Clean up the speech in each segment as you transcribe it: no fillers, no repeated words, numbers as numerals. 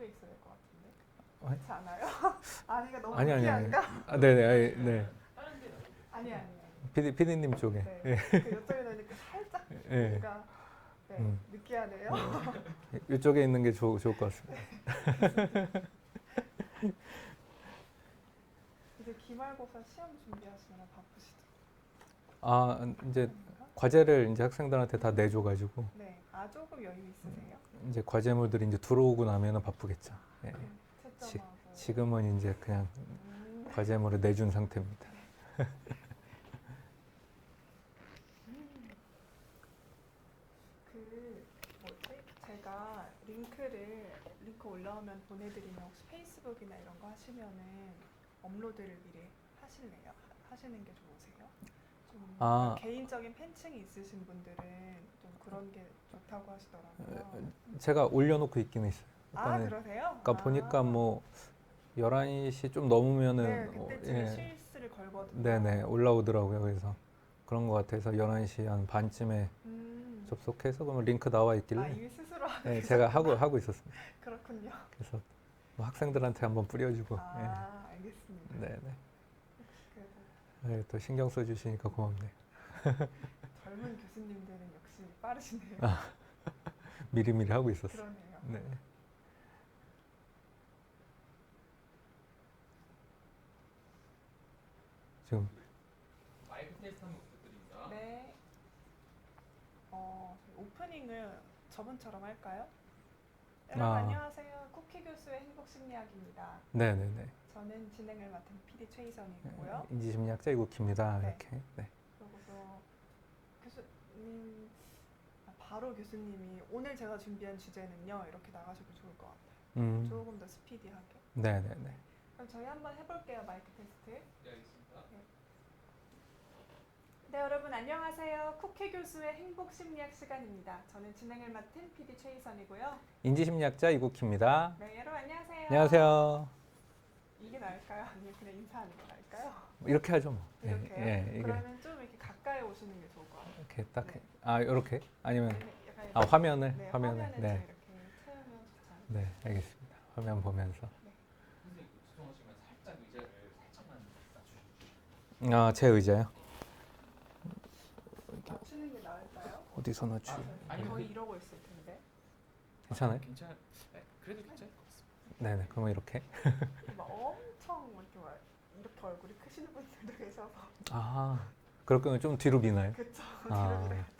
속에 있어야 될 것 같은데. 어? 그렇지 않아요? 아니가 너무 아니 느끼한가? 아, 네네 네. 아니. 피디님 쪽에. 네. 예. 그 이쪽에 넣으니까 살짝 예. 뭔가 느끼하네요. 이쪽에 있는 게 좋을 것 같습니다. 이제 기말고사 시험 준비하시느라 바쁘시죠? 아 이제 아닌가? 과제를 이제 학생들한테 다 내줘가지고 네. 아 조금 여유 있으세요? 이제 과제물들이 이제 들어오고 나면은 바쁘겠죠. 예. 채점하고. 지금은 이제 그냥 음. 과제물을 내준 상태입니다. 그 뭐지? 제가 링크 올라오면 보내드리면 혹시 페이스북이나 이런 거 하시면은 업로드를 미리 하실래요? 하시는 게 좋으세요? 좀 아. 개인적인 팬층이 있으신 분들은 좀 그런 게 좋다고 하시더라고요. 제가 올려놓고 있긴 있어요. 아 일단은 그러세요? 그러니까 보니까 뭐 11시 좀 넘으면은 네, 그때쯤에 실수를 걸거든요. 네네 올라오더라고요. 그래서 그런 것 같아서 11시 한 반쯤에 접속해서 그러면 링크 나와 있길래 이미 스스로 하고 네, 제가 계셨구나. 하고 있었습니다. 그렇군요. 그래서 뭐 학생들한테 한번 뿌려주고 알겠습니다. 네네. 그래도 네, 또 신경 써주시니까 고맙네요. 젊은 교수님들은 역시 빠르시네요. 미리미리 하고 있었어요. 그러네요. 네. 지금 마이크 테스트 한번 부탁드립니다. 네. 오프닝을 저번처럼 할까요? 여러분 안녕하세요. 쿠키 교수의 행복 심리학입니다. 네네네. 저는 진행을 맡은 PD 최희선이고요. 인지심리학자 이국희입니다. 네. 이렇게. 네. 그리고서 교수님 바로 교수님이 오늘 제가 준비한 주제는요 이렇게 나가셔도 좋을 것 같아요. 조금 더 스피디하게. 네네네. 그럼 저희 한번 해볼게요. 마이크 테스트. 네, 알겠습니다. 네, 여러분 안녕하세요. 쿠키 교수의 행복 심리학 시간입니다. 저는 진행을 맡은 PD 최희선이고요. 인지심리학자 이국희입니다. 네, 여러분 안녕하세요. 안녕하세요. 이게 나을까요? 아니면 그냥 인사하는 게 나을까요? 이렇게 하죠 뭐. 이렇게요? 이게 그러면 좀 이렇게 가까이 오시는 게 좋을 것 같아요. 이렇게 딱 네. 이렇게 아니면 약간 화면을 네, 화면을 화면을 네. 좀 이렇게 채우면 좋지 않을까요? 네, 알겠습니다. 화면 보면서. 선생님, 죄송하지만 살짝 의자를 살짝만 낮추시죠. 제 의자요? 맞추는 게 나을까요? 어디서 낮추? 아니, 거의 이러고 있을 텐데. 괜찮아요? 네, 그래도 괜찮을 것 같습니다. 네네. 그러면 이렇게. 막 엄청 이렇게 얼굴이 크시는 분들도 계셔서. 그럴 거면 좀 뒤로 미나요? 그쵸. 아. 뒤로 밀어야죠.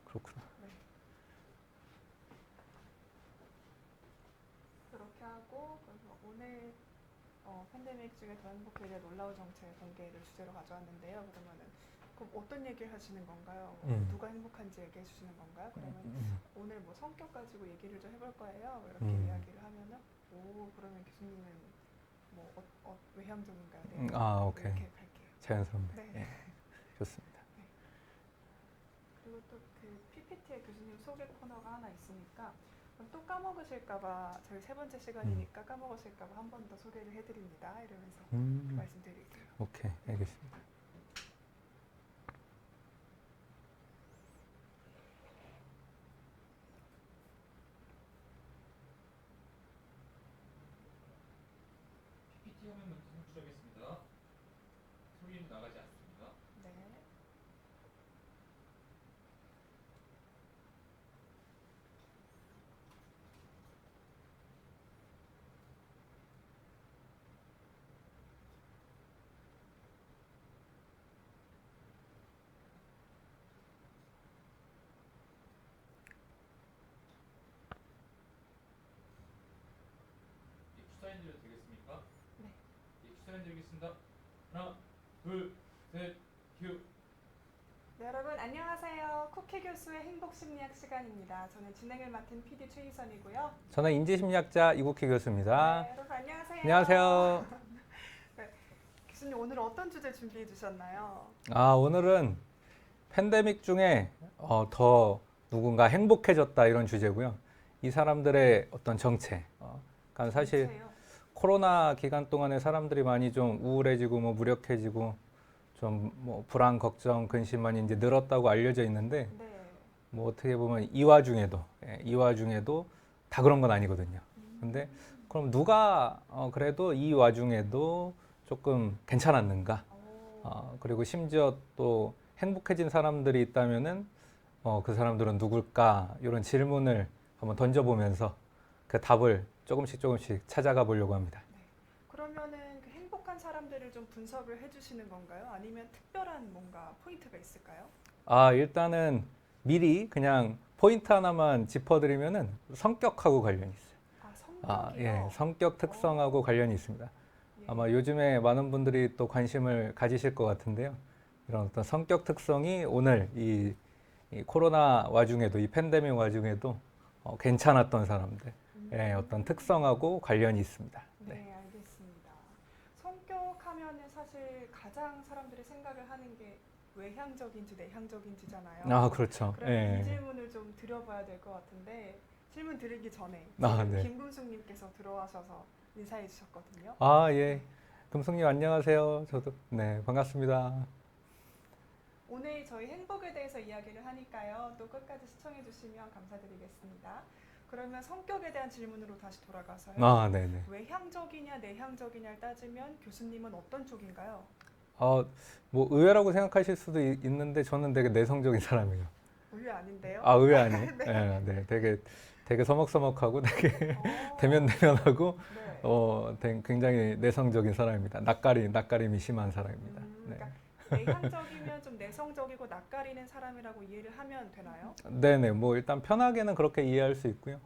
그렇구나. 네. 그렇게 하고 그래서 오늘 팬데믹 중에 더 행복에 대한 놀라운 정책 공개를 주제로 가져왔는데요. 그러면은 그럼 어떤 얘기를 하시는 건가요? 누가 행복한지 얘기해 주시는 건가요? 그러면 오늘 뭐 성격 가지고 얘기를 좀 해볼 거예요. 이렇게 이야기를 하면은 그러면 교수님은 뭐 외향적인가요? 네. 오케이. 이렇게 갈게요. 자연스럽네. 네. 예. 좋습니다. 그리고 또 그 PPT에 교수님 소개 코너가 하나 있으니까 그럼 또 까먹으실까봐 저희 세 번째 시간이니까 까먹으실까봐 한 번 더 소개를 해드립니다. 이러면서 말씀드릴게요. 오케이. 알겠습니다. PPT 화면 먼저 송출하겠습니다. 소리는 나가지 않습니다. 네. 입수사인드려도 되겠습니까? 네. 입수사인드리겠습니다. 하나, 둘, 셋, 큐. 네, 여러분 안녕하세요. 쿠키 교수의 행복 심리학 시간입니다. 저는 진행을 맡은 PD 최희선이고요. 저는 인지심리학자 이국희 교수입니다. 네, 여러분 안녕하세요. 안녕하세요. 교수님 오늘 어떤 주제 준비해 주셨나요? 오늘은 팬데믹 중에 더 누군가 행복해졌다 이런 주제고요. 이 사람들의 어떤 정체. 그러니까 사실 주제요? 코로나 기간 동안에 사람들이 많이 좀 우울해지고 뭐 무력해지고 좀 뭐 불안, 걱정, 근심만이 이제 늘었다고 알려져 있는데 네. 뭐 어떻게 보면 이 와중에도 다 그런 건 아니거든요. 근데 그럼 누가 그래도 이 와중에도 조금 괜찮았는가? 그리고 심지어 또 행복해진 사람들이 있다면은 그 사람들은 누굴까? 이런 질문을 한번 던져보면서 그 답을 조금씩 찾아가 보려고 합니다. 네. 그러면은 그 행복한 사람들을 좀 분석을 해주시는 건가요? 아니면 특별한 뭔가 포인트가 있을까요? 일단은 미리 그냥 포인트 하나만 짚어드리면은 성격하고 관련이 있어요. 성격이요? 예, 성격 특성하고 관련이 있습니다. 예. 아마 요즘에 많은 분들이 또 관심을 가지실 것 같은데요. 이런 어떤 성격 특성이 오늘 이 코로나 와중에도, 이 팬데믹 와중에도 괜찮았던 사람들, 예, 어떤 특성하고 관련이 있습니다. 네, 알겠습니다. 성격하면은 사실 가장 사람들이 생각을 하는 게 외향적인지 내향적인지잖아요. 그렇죠. 그럼 이 예. 질문을 좀 드려봐야 될 것 같은데 질문 드리기 전에 네. 김금숙님께서 들어와셔서 인사해 주셨거든요. 예. 금숙님 안녕하세요. 저도, 네, 반갑습니다. 오늘 저희 행복에 대해서 이야기를 하니까요. 또 끝까지 시청해 주시면 감사드리겠습니다. 그러면 성격에 대한 질문으로 다시 돌아가서요. 네네. 외향적이냐 내향적이냐를 따지면 교수님은 어떤 쪽인가요? 뭐 의외라고 생각하실 수도 있는데 저는 되게 내성적인 사람이에요. 의외 아닌데요? 의외 아니에요? 네. 네, 되게 서먹서먹하고 되게 어, 대면대면하고 네. 굉장히 내성적인 사람입니다. 낯가림이 심한 사람입니다. 네. 그러니까 내향적이면 좀 내성적이고 낯가리는 사람이라고 이해를 하면 되나요? 네네, 뭐 일단 편하게는 그렇게 이해할 수 있고요.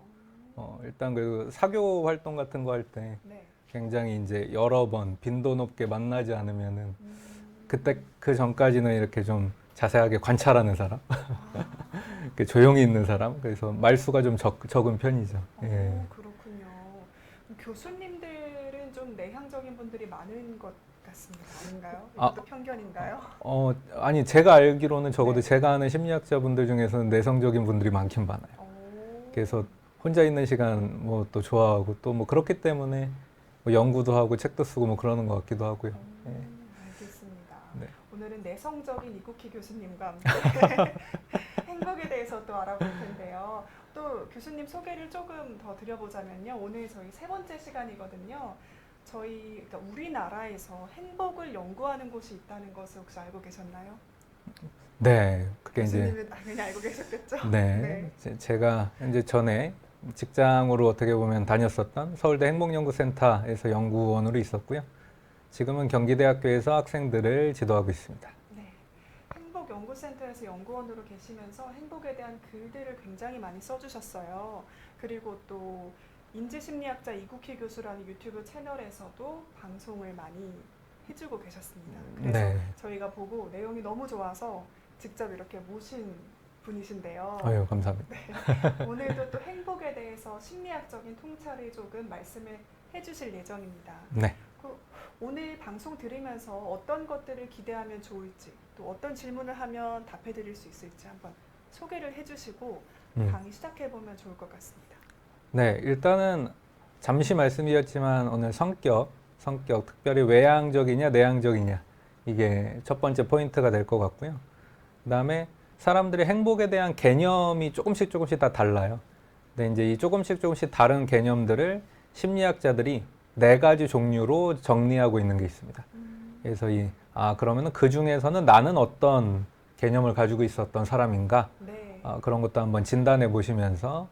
일단 그 사교 활동 같은 거 할 때 네. 굉장히 이제 여러 번 빈도 높게 만나지 않으면은 음, 그때 그 전까지는 이렇게 좀 자세하게 관찰하는 사람, 아, 이렇게 조용히 있는 사람, 그래서 말수가 좀 적은 편이죠. 예. 그렇군요. 그럼 교수님들은 좀 내향적인 분들이 많은 것 같습니다. 아닌가요? 이것도 편견인가요? 아니 제가 알기로는 적어도 네. 제가 아는 심리학자분들 중에서는 내성적인 분들이 많긴 많아요. 그래서 혼자 있는 시간 뭐 또 좋아하고 또 뭐 그렇기 때문에 뭐 연구도 하고 책도 쓰고 뭐 그러는 것 같기도 하고요. 예. 알겠습니다. 네. 오늘은 내성적인 이국희 교수님과 함께 행복에 대해서 또 알아볼 텐데요. 또 교수님 소개를 조금 더 드려보자면요. 오늘 저희 세 번째 시간이거든요. 그러니까 우리나라에서 행복을 연구하는 곳이 있다는 것을 혹시 알고 계셨나요? 네, 그게 이제 교수님은 당연히 알고 계셨겠죠? 네, 제가 이제 전에 직장으로 어떻게 보면 다녔었던 서울대 행복연구센터에서 연구원으로 있었고요. 지금은 경기대학교에서 학생들을 지도하고 있습니다. 네. 행복연구센터에서 연구원으로 계시면서 행복에 대한 글들을 굉장히 많이 써주셨어요. 그리고 또 인지심리학자 이국희 교수라는 유튜브 채널에서도 방송을 많이 해주고 계셨습니다. 그래서 네. 저희가 보고 내용이 너무 좋아서 직접 이렇게 모신 분이신데요. 아유, 감사합니다. 오늘도 또 행복에 대해서 심리학적인 통찰을 조금 말씀을 해주실 예정입니다. 네. 오늘 방송 들으면서 어떤 것들을 기대하면 좋을지, 또 어떤 질문을 하면 답해드릴 수 있을지 한번 소개를 해주시고 강의 시작해보면 좋을 것 같습니다. 네, 일단은 잠시 말씀드렸지만 오늘 성격, 특별히 외향적이냐 내향적이냐 이게 첫 번째 포인트가 될 것 같고요. 그 다음에 사람들의 행복에 대한 개념이 조금씩 다 달라요. 근데 이제 이 조금씩 다른 개념들을 심리학자들이 4가지 종류로 정리하고 있는 게 있습니다. 그래서 그러면은 그 중에서는 나는 어떤 개념을 가지고 있었던 사람인가? 네. 그런 것도 한번 진단해 보시면서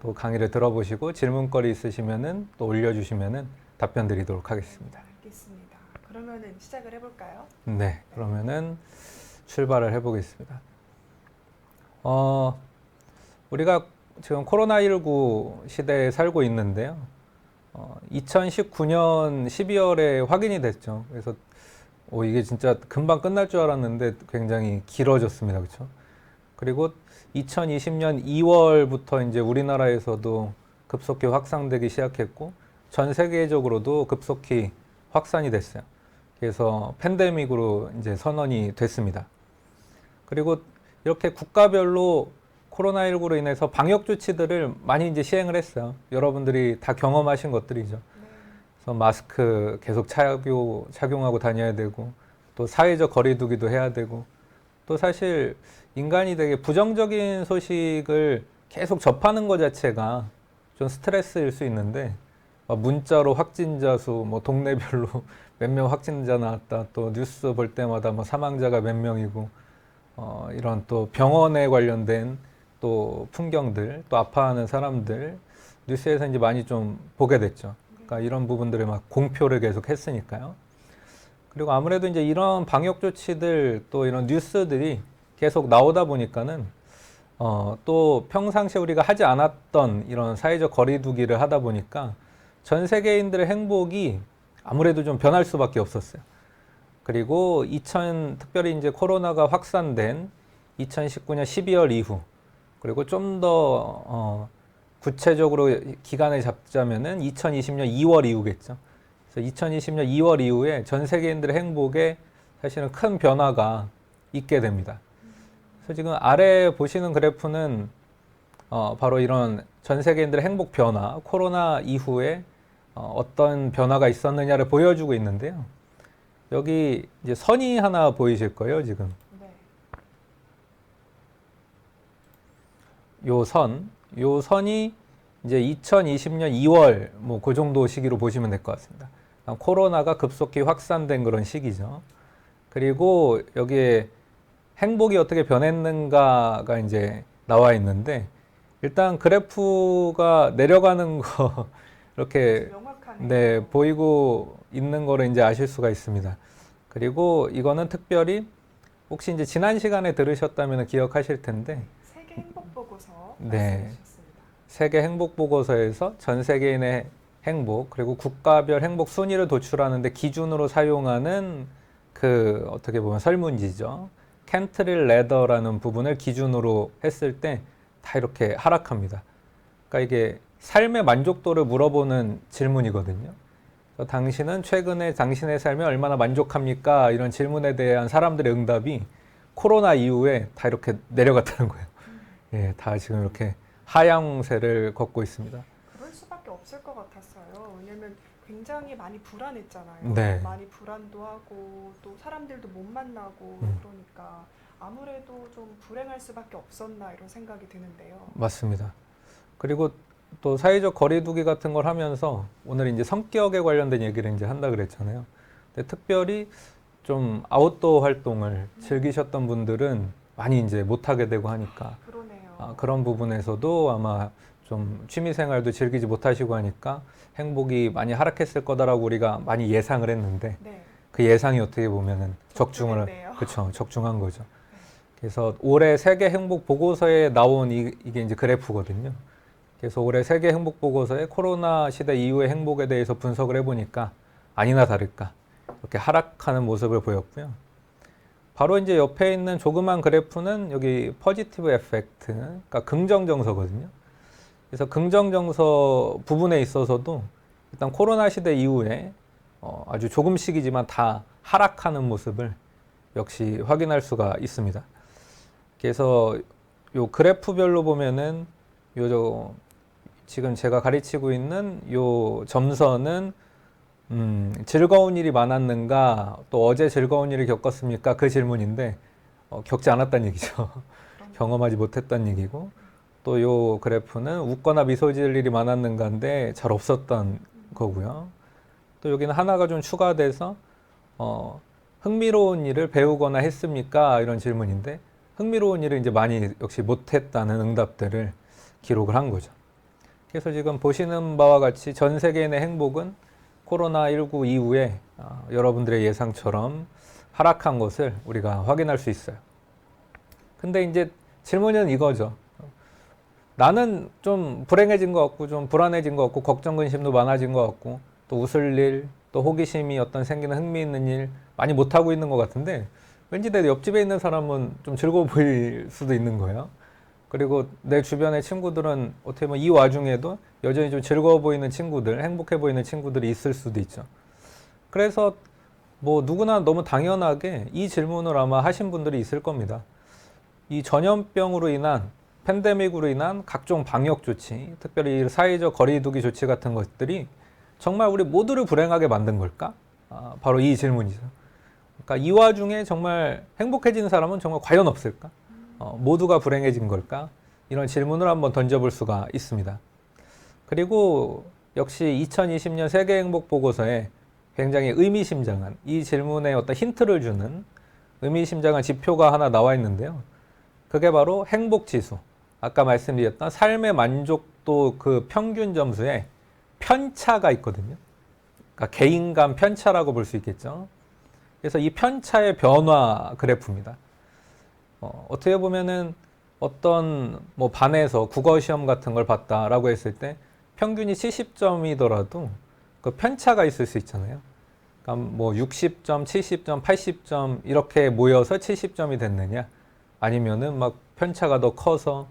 또 강의를 들어보시고 질문거리 있으시면은 또 올려주시면은 답변 드리도록 하겠습니다. 알겠습니다. 그러면은 시작을 해볼까요? 네, 그러면은 출발을 해보겠습니다. 우리가 지금 코로나19 시대에 살고 있는데요. 2019년 12월에 확인이 됐죠. 그래서 이게 진짜 금방 끝날 줄 알았는데 굉장히 길어졌습니다. 그렇죠? 그리고 2020년 2월부터 이제 우리나라에서도 급속히 확산되기 시작했고 전 세계적으로도 급속히 확산이 됐어요. 그래서 팬데믹으로 이제 선언이 됐습니다. 그리고 이렇게 국가별로 코로나19로 인해서 방역 조치들을 많이 이제 시행을 했어요. 여러분들이 다 경험하신 것들이죠. 그래서 마스크 계속 착용하고 다녀야 되고 또 사회적 거리두기도 해야 되고 또 사실 인간이 되게 부정적인 소식을 계속 접하는 것 자체가 좀 스트레스일 수 있는데 문자로 확진자 수, 뭐 동네별로 몇 명 확진자 나왔다, 또 뉴스 볼 때마다 뭐 사망자가 몇 명이고, 이런 또 병원에 관련된 또 풍경들, 또 아파하는 사람들, 뉴스에서 이제 많이 좀 보게 됐죠. 그러니까 이런 부분들을 막 공표를 계속 했으니까요. 그리고 아무래도 이제 이런 방역 조치들, 또 이런 뉴스들이 계속 나오다 보니까는 또 평상시에 우리가 하지 않았던 이런 사회적 거리두기를 하다 보니까 전 세계인들의 행복이 아무래도 좀 변할 수밖에 없었어요. 그리고 특별히 이제 코로나가 확산된 2019년 12월 이후, 그리고 좀 더 구체적으로 기간을 잡자면은 2020년 2월 이후겠죠. 그래서 2020년 2월 이후에 전 세계인들의 행복에 사실은 큰 변화가 있게 됩니다. 그래서 지금 아래 보시는 그래프는 바로 이런 전 세계인들의 행복 변화, 코로나 이후에 어떤 변화가 있었느냐를 보여주고 있는데요. 여기 이제 선이 하나 보이실 거예요, 지금. 네. 요 선이 이제 2020년 2월 뭐 그 정도 시기로 보시면 될 것 같습니다. 코로나가 급속히 확산된 그런 시기죠. 그리고 여기에 행복이 어떻게 변했는가가 이제 나와 있는데, 일단 그래프가 내려가는 거 이렇게 명확하네요. 네, 보이고 있는 거를 이제 아실 수가 있습니다. 그리고 이거는 특별히 혹시 이제 지난 시간에 들으셨다면 기억하실 텐데, 세계 행복 보고서 네. 말씀해 주셨습니다. 세계 행복 보고서에서 전 세계인의 행복, 그리고 국가별 행복 순위를 도출하는데 기준으로 사용하는 그 어떻게 보면 설문지죠. 캔트릴 레더라는 부분을 기준으로 했을 때 다 이렇게 하락합니다. 그러니까 이게 삶의 만족도를 물어보는 질문이거든요. 그래서 당신은 최근에 당신의 삶에 얼마나 만족합니까? 이런 질문에 대한 사람들의 응답이 코로나 이후에 다 이렇게 내려갔다는 거예요. 예, 다 지금 이렇게 하향세를 걷고 있습니다. 그럴 수밖에 없을 것 같았어요. 왜냐면 굉장히 많이 불안했잖아요. 네. 많이 불안도 하고 또 사람들도 못 만나고 그러니까 아무래도 좀 불행할 수밖에 없었나 이런 생각이 드는데요. 맞습니다. 그리고 또 사회적 거리두기 같은 걸 하면서 오늘 이제 성격에 관련된 얘기를 이제 한다 그랬잖아요. 근데 특별히 좀 아웃도어 활동을 즐기셨던 분들은 많이 이제 못하게 되고 하니까 그러네요. 그런 부분에서도 아마 좀 취미생활도 즐기지 못하시고 하니까 행복이 많이 하락했을 거다라고 우리가 많이 예상을 했는데, 네. 그 예상이 어떻게 보면은 적중했네요. 그렇죠, 적중한 거죠. 그래서 올해 세계 행복 보고서에 나온 이게 이제 그래프거든요. 그래서 올해 세계 행복 보고서에 코로나 시대 이후의 행복에 대해서 분석을 해보니까 아니나 다를까 이렇게 하락하는 모습을 보였고요. 바로 이제 옆에 있는 조그만 그래프는 여기 포지티브 에펙트, 그러니까 긍정 정서거든요. 그래서 긍정 정서 부분에 있어서도 일단 코로나 시대 이후에 아주 조금씩이지만 다 하락하는 모습을 역시 확인할 수가 있습니다. 그래서 요 그래프별로 보면은 지금 제가 가르치고 있는 요 점선은 즐거운 일이 많았는가, 또 어제 즐거운 일을 겪었습니까? 그 질문인데 겪지 않았다는 얘기죠. 경험하지 못했다는 얘기고, 또 요 그래프는 웃거나 미소 지을 일이 많았는가인데 잘 없었던 거고요. 또 여기는 하나가 좀 추가돼서 흥미로운 일을 배우거나 했습니까? 이런 질문인데 흥미로운 일을 이제 많이 역시 못했다는 응답들을 기록을 한 거죠. 그래서 지금 보시는 바와 같이 전 세계인의 행복은 코로나19 이후에 여러분들의 예상처럼 하락한 것을 우리가 확인할 수 있어요. 근데 이제 질문은 이거죠. 나는 좀 불행해진 것 같고, 좀 불안해진 것 같고, 걱정, 근심도 많아진 것 같고, 또 웃을 일, 또 호기심이 어떤 생기는 흥미있는 일 많이 못하고 있는 것 같은데, 왠지 내 옆집에 있는 사람은 좀 즐거워 보일 수도 있는 거예요. 그리고 내 주변의 친구들은 어떻게 보면 이 와중에도 여전히 좀 즐거워 보이는 친구들, 행복해 보이는 친구들이 있을 수도 있죠. 그래서 뭐 누구나 너무 당연하게 이 질문을 아마 하신 분들이 있을 겁니다. 이 전염병으로 인한, 팬데믹으로 인한 각종 방역 조치, 특별히 사회적 거리두기 조치 같은 것들이 정말 우리 모두를 불행하게 만든 걸까? 바로 이 질문이죠. 그러니까 이 와중에 정말 행복해지는 사람은 정말 과연 없을까? 모두가 불행해진 걸까? 이런 질문을 한번 던져볼 수가 있습니다. 그리고 역시 2020년 세계행복보고서에 굉장히 의미심장한 이 질문에 어떤 힌트를 주는 의미심장한 지표가 하나 나와 있는데요. 그게 바로 행복지수. 아까 말씀드렸던 삶의 만족도 그 평균 점수에 편차가 있거든요. 그러니까 개인 간 편차라고 볼 수 있겠죠. 그래서 이 편차의 변화 그래프입니다. 어떻게 보면은 어떤 뭐 반에서 국어 시험 같은 걸 봤다라고 했을 때 평균이 70점이더라도 그 편차가 있을 수 있잖아요. 그러니까 뭐 60점, 70점, 80점 이렇게 모여서 70점이 됐느냐, 아니면은 막 편차가 더 커서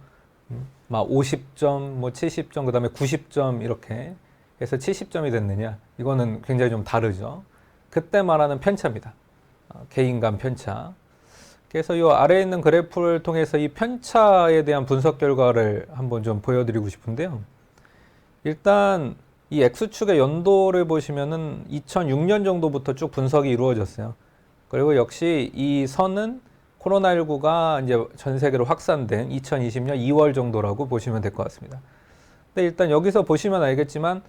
막 50점, 뭐 70점, 그다음에 90점 이렇게 해서 70점이 됐느냐, 이거는 굉장히 좀 다르죠. 그때 말하는 편차입니다. 개인 간 편차. 그래서 이 아래에 있는 그래프를 통해서 이 편차에 대한 분석 결과를 한번 좀 보여드리고 싶은데요. 일단 이 X축의 연도를 보시면은 2006년 정도부터 쭉 분석이 이루어졌어요. 그리고 역시 이 선은 코로나19가 이제 전 세계로 확산된 2020년 2월 정도라고 보시면 될 것 같습니다. 근데 일단 여기서 보시면 알겠지만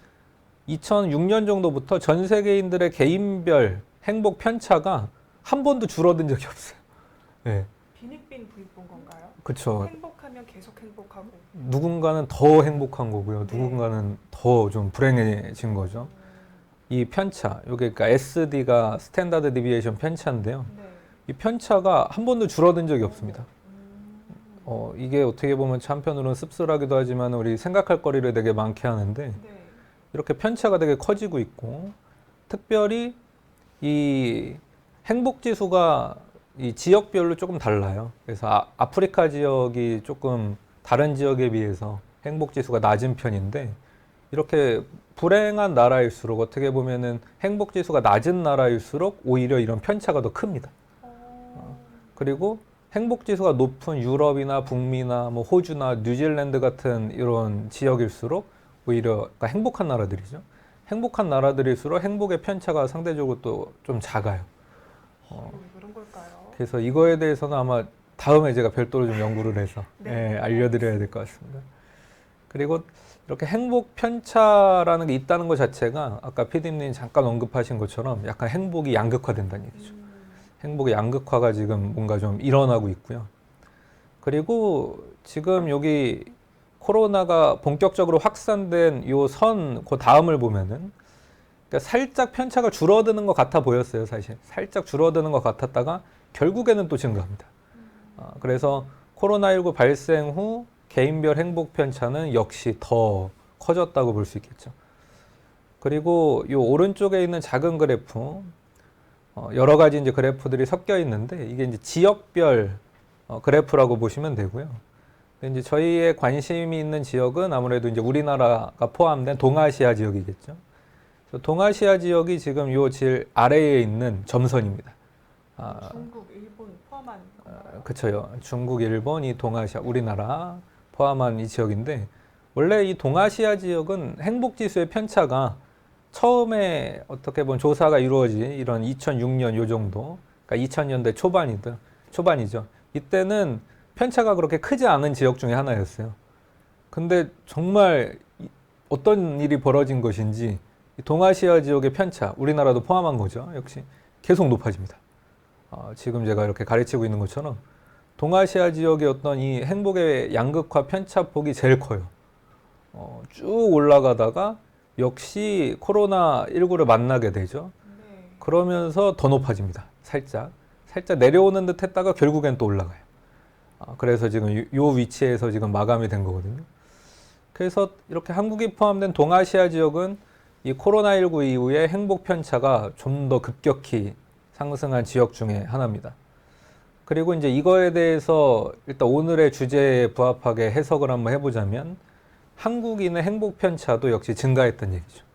2006년 정도부터 전 세계인들의 개인별 행복 편차가 한 번도 줄어든 적이 없어요. 네. 빈익빈 부익본 건가요? 그렇죠. 행복하면 계속 행복하고. 누군가는 더 행복한 거고요. 네. 누군가는 더 좀 불행해진 거죠. 이 편차, 요게 그러니까 SD가 스탠다드 디비에이션 편차인데요. 네. 이 편차가 한 번도 줄어든 적이 없습니다. 이게 어떻게 보면 한편으로는 씁쓸하기도 하지만 우리 생각할 거리를 되게 많게 하는데, 네. 이렇게 편차가 되게 커지고 있고, 특별히 이 행복지수가 이 지역별로 조금 달라요. 그래서 아프리카 지역이 조금 다른 지역에 비해서 행복지수가 낮은 편인데, 이렇게 불행한 나라일수록 어떻게 보면은 행복지수가 낮은 나라일수록 오히려 이런 편차가 더 큽니다. 그리고 행복지수가 높은 유럽이나 북미나 뭐 호주나 뉴질랜드 같은 이런 지역일수록 오히려 그러니까 행복한 나라들이죠. 행복한 나라들일수록 행복의 편차가 상대적으로 또 좀 작아요. 왜 그런 걸까요? 그래서 이거에 대해서는 아마 다음에 제가 별도로 좀 연구를 해서 네. 알려드려야 될 것 같습니다. 그리고 이렇게 행복 편차라는 게 있다는 것 자체가 아까 PD님 잠깐 언급하신 것처럼 약간 행복이 양극화된다는 얘기죠. 행복의 양극화가 지금 뭔가 좀 일어나고 있고요. 그리고 지금 여기 코로나가 본격적으로 확산된 요 선, 그 다음을 보면은 그러니까 살짝 편차가 줄어드는 것 같아 보였어요, 사실. 살짝 줄어드는 것 같았다가 결국에는 또 증가합니다. 그래서 코로나19 발생 후 개인별 행복 편차는 역시 더 커졌다고 볼 수 있겠죠. 그리고 이 오른쪽에 있는 작은 그래프, 여러 가지 이제 그래프들이 섞여 있는데 이게 이제 지역별 그래프라고 보시면 되고요. 근데 이제 저희의 관심이 있는 지역은 아무래도 이제 우리나라가 포함된 동아시아 지역이겠죠. 그래서 동아시아 지역이 지금 요 질 아래에 있는 점선입니다. 중국, 일본 포함한 건가요? 그렇죠. 중국, 일본, 이 동아시아, 우리나라 포함한 이 지역인데, 원래 이 동아시아 지역은 행복지수의 편차가 처음에 어떻게 보면 조사가 이루어진 이런 2006년 요 정도, 그러니까 2000년대 초반이죠. 이때는 편차가 그렇게 크지 않은 지역 중에 하나였어요. 근데 정말 어떤 일이 벌어진 것인지 이 동아시아 지역의 편차, 우리나라도 포함한 거죠. 역시 계속 높아집니다. 지금 제가 이렇게 가르치고 있는 것처럼 동아시아 지역의 어떤 이 행복의 양극화 편차폭이 제일 커요. 쭉 올라가다가 역시 코로나19를 만나게 되죠. 네. 그러면서 더 높아집니다. 살짝 내려오는 듯 했다가 결국엔 또 올라가요. 그래서 지금 요 위치에서 지금 마감이 된 거거든요. 그래서 이렇게 한국이 포함된 동아시아 지역은 이 코로나19 이후에 행복 편차가 좀 더 급격히 상승한 지역 중에 하나입니다. 그리고 이제 이거에 대해서 일단 오늘의 주제에 부합하게 해석을 한번 해보자면 한국인의 행복 편차도 역시 증가했던 얘기죠.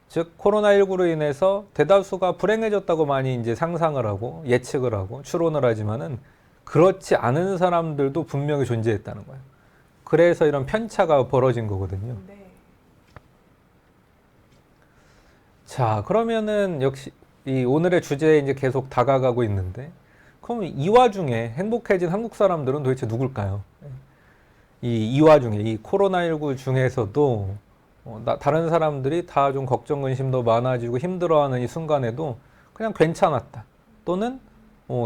즉 코로나19로 인해서 대다수가 불행해졌다고 많이 이제 상상을 하고 예측을 하고 추론을 하지만은 그렇지 않은 사람들도 분명히 존재했다는 거예요. 그래서 이런 편차가 벌어진 거거든요. 네. 자, 그러면은 역시 이 오늘의 주제에 이제 계속 다가가고 있는데, 그럼 이 와중에 행복해진 한국 사람들은 도대체 누굴까요? 이 와중에 이 코로나19 중에서도 다른 사람들이 다 좀 걱정 근심도 많아지고 힘들어하는 이 순간에도 그냥 괜찮았다. 또는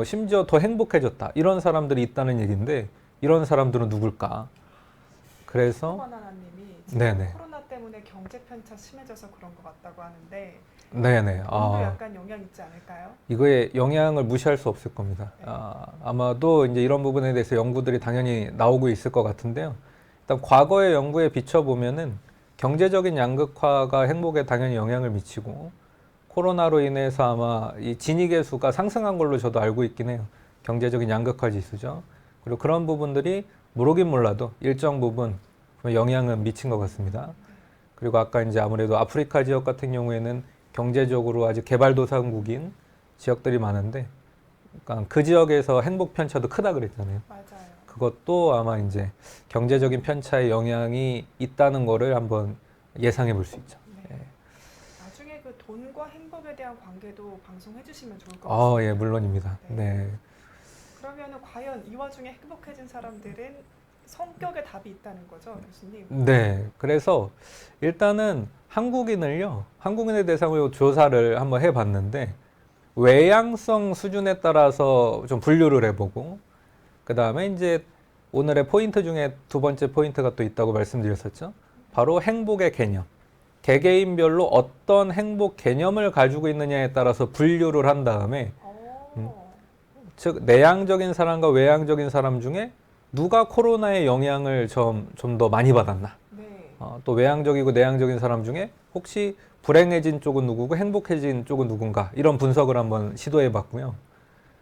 심지어 더 행복해졌다. 이런 사람들이 있다는 얘기인데 이런 사람들은 누굴까? 그래서 바나나님이 지금 네네. 코로나 때문에 경제 편차 심해져서 그런 것 같다고 하는데 네네. 돈도 약간 영향 있지 않을까요? 이거에 영향을 무시할 수 없을 겁니다. 네. 아마도 이제 이런 부분에 대해서 연구들이 당연히 나오고 있을 것 같은데요. 일단 과거의 연구에 비춰보면은 경제적인 양극화가 행복에 당연히 영향을 미치고 코로나로 인해서 아마 이 진위계 수가 상승한 걸로 저도 알고 있긴 해요. 경제적인 양극화 지수죠. 그리고 그런 부분들이 모르긴 몰라도 일정 부분 영향은 미친 것 같습니다. 그리고 아까 이제 아무래도 아프리카 지역 같은 경우에는 경제적으로 아직 개발도상국인 지역들이 많은데, 그러니까 그 지역에서 행복 편차도 크다 그랬잖아요. 맞아요. 그것도 아마 이제 경제적인 편차의 영향이 있다는 거를 한번 예상해 볼 수 있죠. 네. 나중에 그 돈과 행복에 대한 관계도 방송해 주시면 좋을 것 아, 같습니다. 예, 물론입니다. 네. 그러면은 과연 이 와중에 행복해진 사람들은 성격에 답이 있다는 거죠, 교수님? 네. 그래서 일단은 한국인을 대상으로 조사를 한번 해봤는데, 외향성 수준에 따라서 좀 분류를 해보고, 그 다음에 이제 오늘의 포인트 중에 두 번째 포인트가 또 있다고 말씀드렸었죠. 바로 행복의 개념. 개개인별로 어떤 행복 개념을 가지고 있느냐에 따라서 분류를 한 다음에, 즉 내향적인 사람과 외향적인 사람 중에 누가 코로나의 영향을 좀 더 많이 받았나? 네. 또 외향적이고 내향적인 사람 중에 혹시 불행해진 쪽은 누구고 행복해진 쪽은 누군가? 이런 분석을 한번 시도해 봤고요.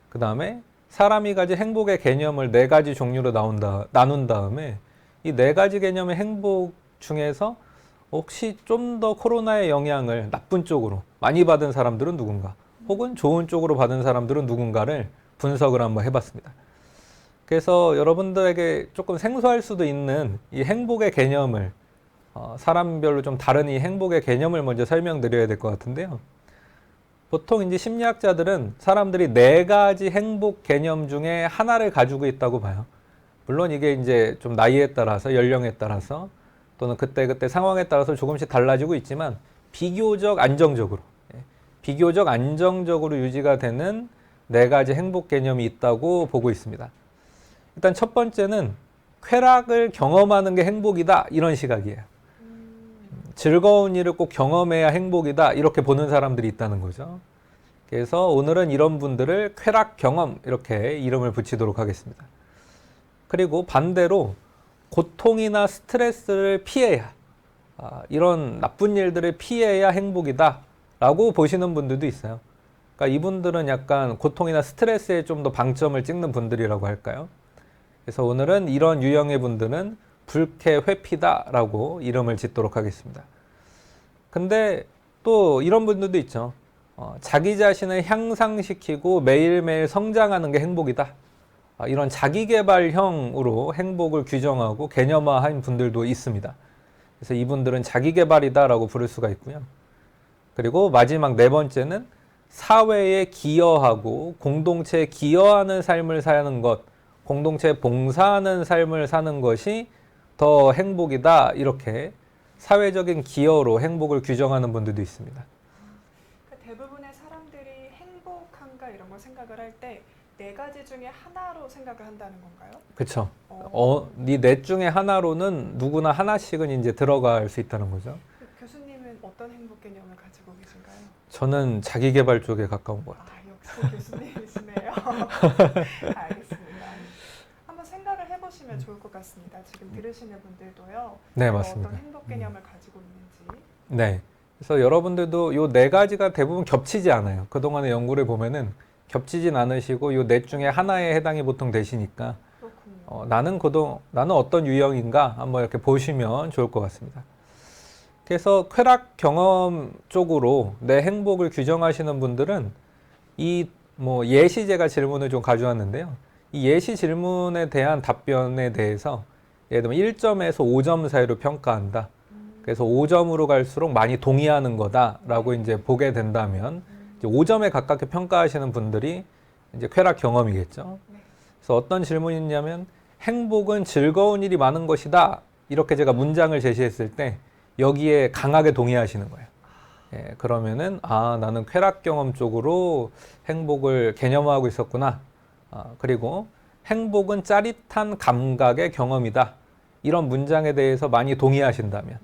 그 다음에 사람이 가진 행복의 개념을 네 가지 종류로 나눈 다음에 이 네 가지 개념의 행복 중에서 혹시 좀 더 코로나의 영향을 나쁜 쪽으로 많이 받은 사람들은 누군가? 혹은 좋은 쪽으로 받은 사람들은 누군가를 분석을 한번 해봤습니다. 그래서 여러분들에게 조금 생소할 수도 있는 이 행복의 개념을 사람별로 좀 다른 이 행복의 개념을 먼저 설명드려야 될 것 같은데요. 보통 이제 심리학자들은 사람들이 네 가지 행복 개념 중에 하나를 가지고 있다고 봐요. 물론 이게 이제 좀 나이에 따라서 연령에 따라서 또는 그때 상황에 따라서 조금씩 달라지고 있지만 비교적 안정적으로 유지가 되는 네 가지 행복 개념이 있다고 보고 있습니다. 일단 첫 번째는 쾌락을 경험하는 게 행복이다 이런 시각이에요. 즐거운 일을 꼭 경험해야 행복이다 이렇게 보는 사람들이 있다는 거죠. 그래서 오늘은 이런 분들을 쾌락 경험 이렇게 이름을 붙이도록 하겠습니다. 그리고 반대로 고통이나 스트레스를 피해야 이런 나쁜 일들을 피해야 행복이다 라고 보시는 분들도 있어요. 그러니까 이분들은 약간 고통이나 스트레스에 좀 더 방점을 찍는 분들이라고 할까요? 그래서 오늘은 이런 유형의 분들은 불쾌 회피다라고 이름을 짓도록 하겠습니다. 근데 또 이런 분들도 있죠. 자기 자신을 향상시키고 매일매일 성장하는 게 행복이다. 이런 자기계발형으로 행복을 규정하고 개념화한 분들도 있습니다. 그래서 이분들은 자기계발이다라고 부를 수가 있고요. 그리고 마지막 네 번째는 사회에 기여하고 공동체에 기여하는 삶을 사는 것, 공동체에 봉사하는 삶을 사는 것이 더 행복이다 이렇게 사회적인 기여로 행복을 규정하는 분들도 있습니다. 대부분의 사람들이 행복한가 이런 걸 생각을 할 때 네 가지 중에 하나로 생각을 한다는 건가요? 그렇죠. 이 넷 중에 하나로는 누구나 하나씩은 이제 들어갈 수 있다는 거죠. 교수님은 어떤 행복 개념을 가지고 계신가요? 저는 자기계발 쪽에 가까운 것 같아요. 역시 교수님이시네요. 알겠습니다. 한번 생각을 해보시면 좋을 것 같습니다. 지금 들으시는 분들도요. 네, 맞습니다. 어떤 행복 개념을 가지고 있는지. 네. 그래서 여러분들도 요 네 가지가 대부분 겹치지 않아요. 그동안의 연구를 보면은 겹치진 않으시고 요 넷 중에 하나에 해당이 보통 되시니까 나는 어떤 유형인가 한번 이렇게 보시면 좋을 것 같습니다. 그래서 쾌락 경험 쪽으로 내 행복을 규정하시는 분들은 이 예시 제가 질문을 좀 가져왔는데요. 이 예시 질문에 대한 답변에 대해서 예를 들면 1점에서 5점 사이로 평가한다. 그래서 5점으로 갈수록 많이 동의하는 거다라고 이제 보게 된다면 이제 5점에 가깝게 평가하시는 분들이 이제 쾌락 경험이겠죠. 그래서 어떤 질문이냐면 행복은 즐거운 일이 많은 것이다. 이렇게 제가 문장을 제시했을 때 여기에 강하게 동의하시는 거예요. 예, 그러면은 나는 쾌락 경험 쪽으로 행복을 개념화하고 있었구나. 그리고 행복은 짜릿한 감각의 경험이다. 이런 문장에 대해서 많이 동의하신다면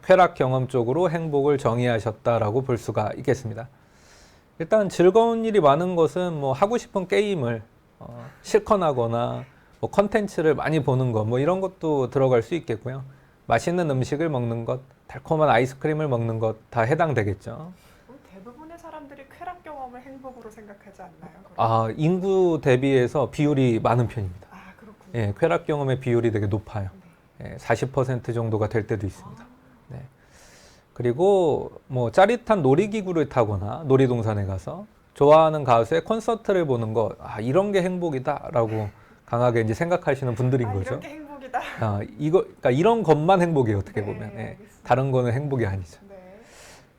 쾌락 경험 쪽으로 행복을 정의하셨다라고 볼 수가 있겠습니다. 일단 즐거운 일이 많은 것은 뭐 하고 싶은 게임을 실컷 하거나 뭐 컨텐츠를 많이 보는 것, 뭐 이런 것도 들어갈 수 있겠고요. 맛있는 음식을 먹는 것, 달콤한 아이스크림을 먹는 것 다 해당되겠죠. 대부분의 사람들이 쾌락 경험을 행복으로 생각하지 않나요? 인구 대비해서 비율이 많은 편입니다. 그렇군요. 예, 쾌락 경험의 비율이 되게 높아요. 예, 40% 정도가 될 때도 있습니다. 네. 그리고 뭐 짜릿한 놀이기구를 타거나 놀이동산에 가서 좋아하는 가수의 콘서트를 보는 것, 이런 게 행복이다라고 강하게 이제 생각하시는 분들인 거죠. 이런 게 행복이다. 그러니까 이런 것만 행복이에요, 어떻게 보면. 예, 다른 거는 행복이 아니죠. 네.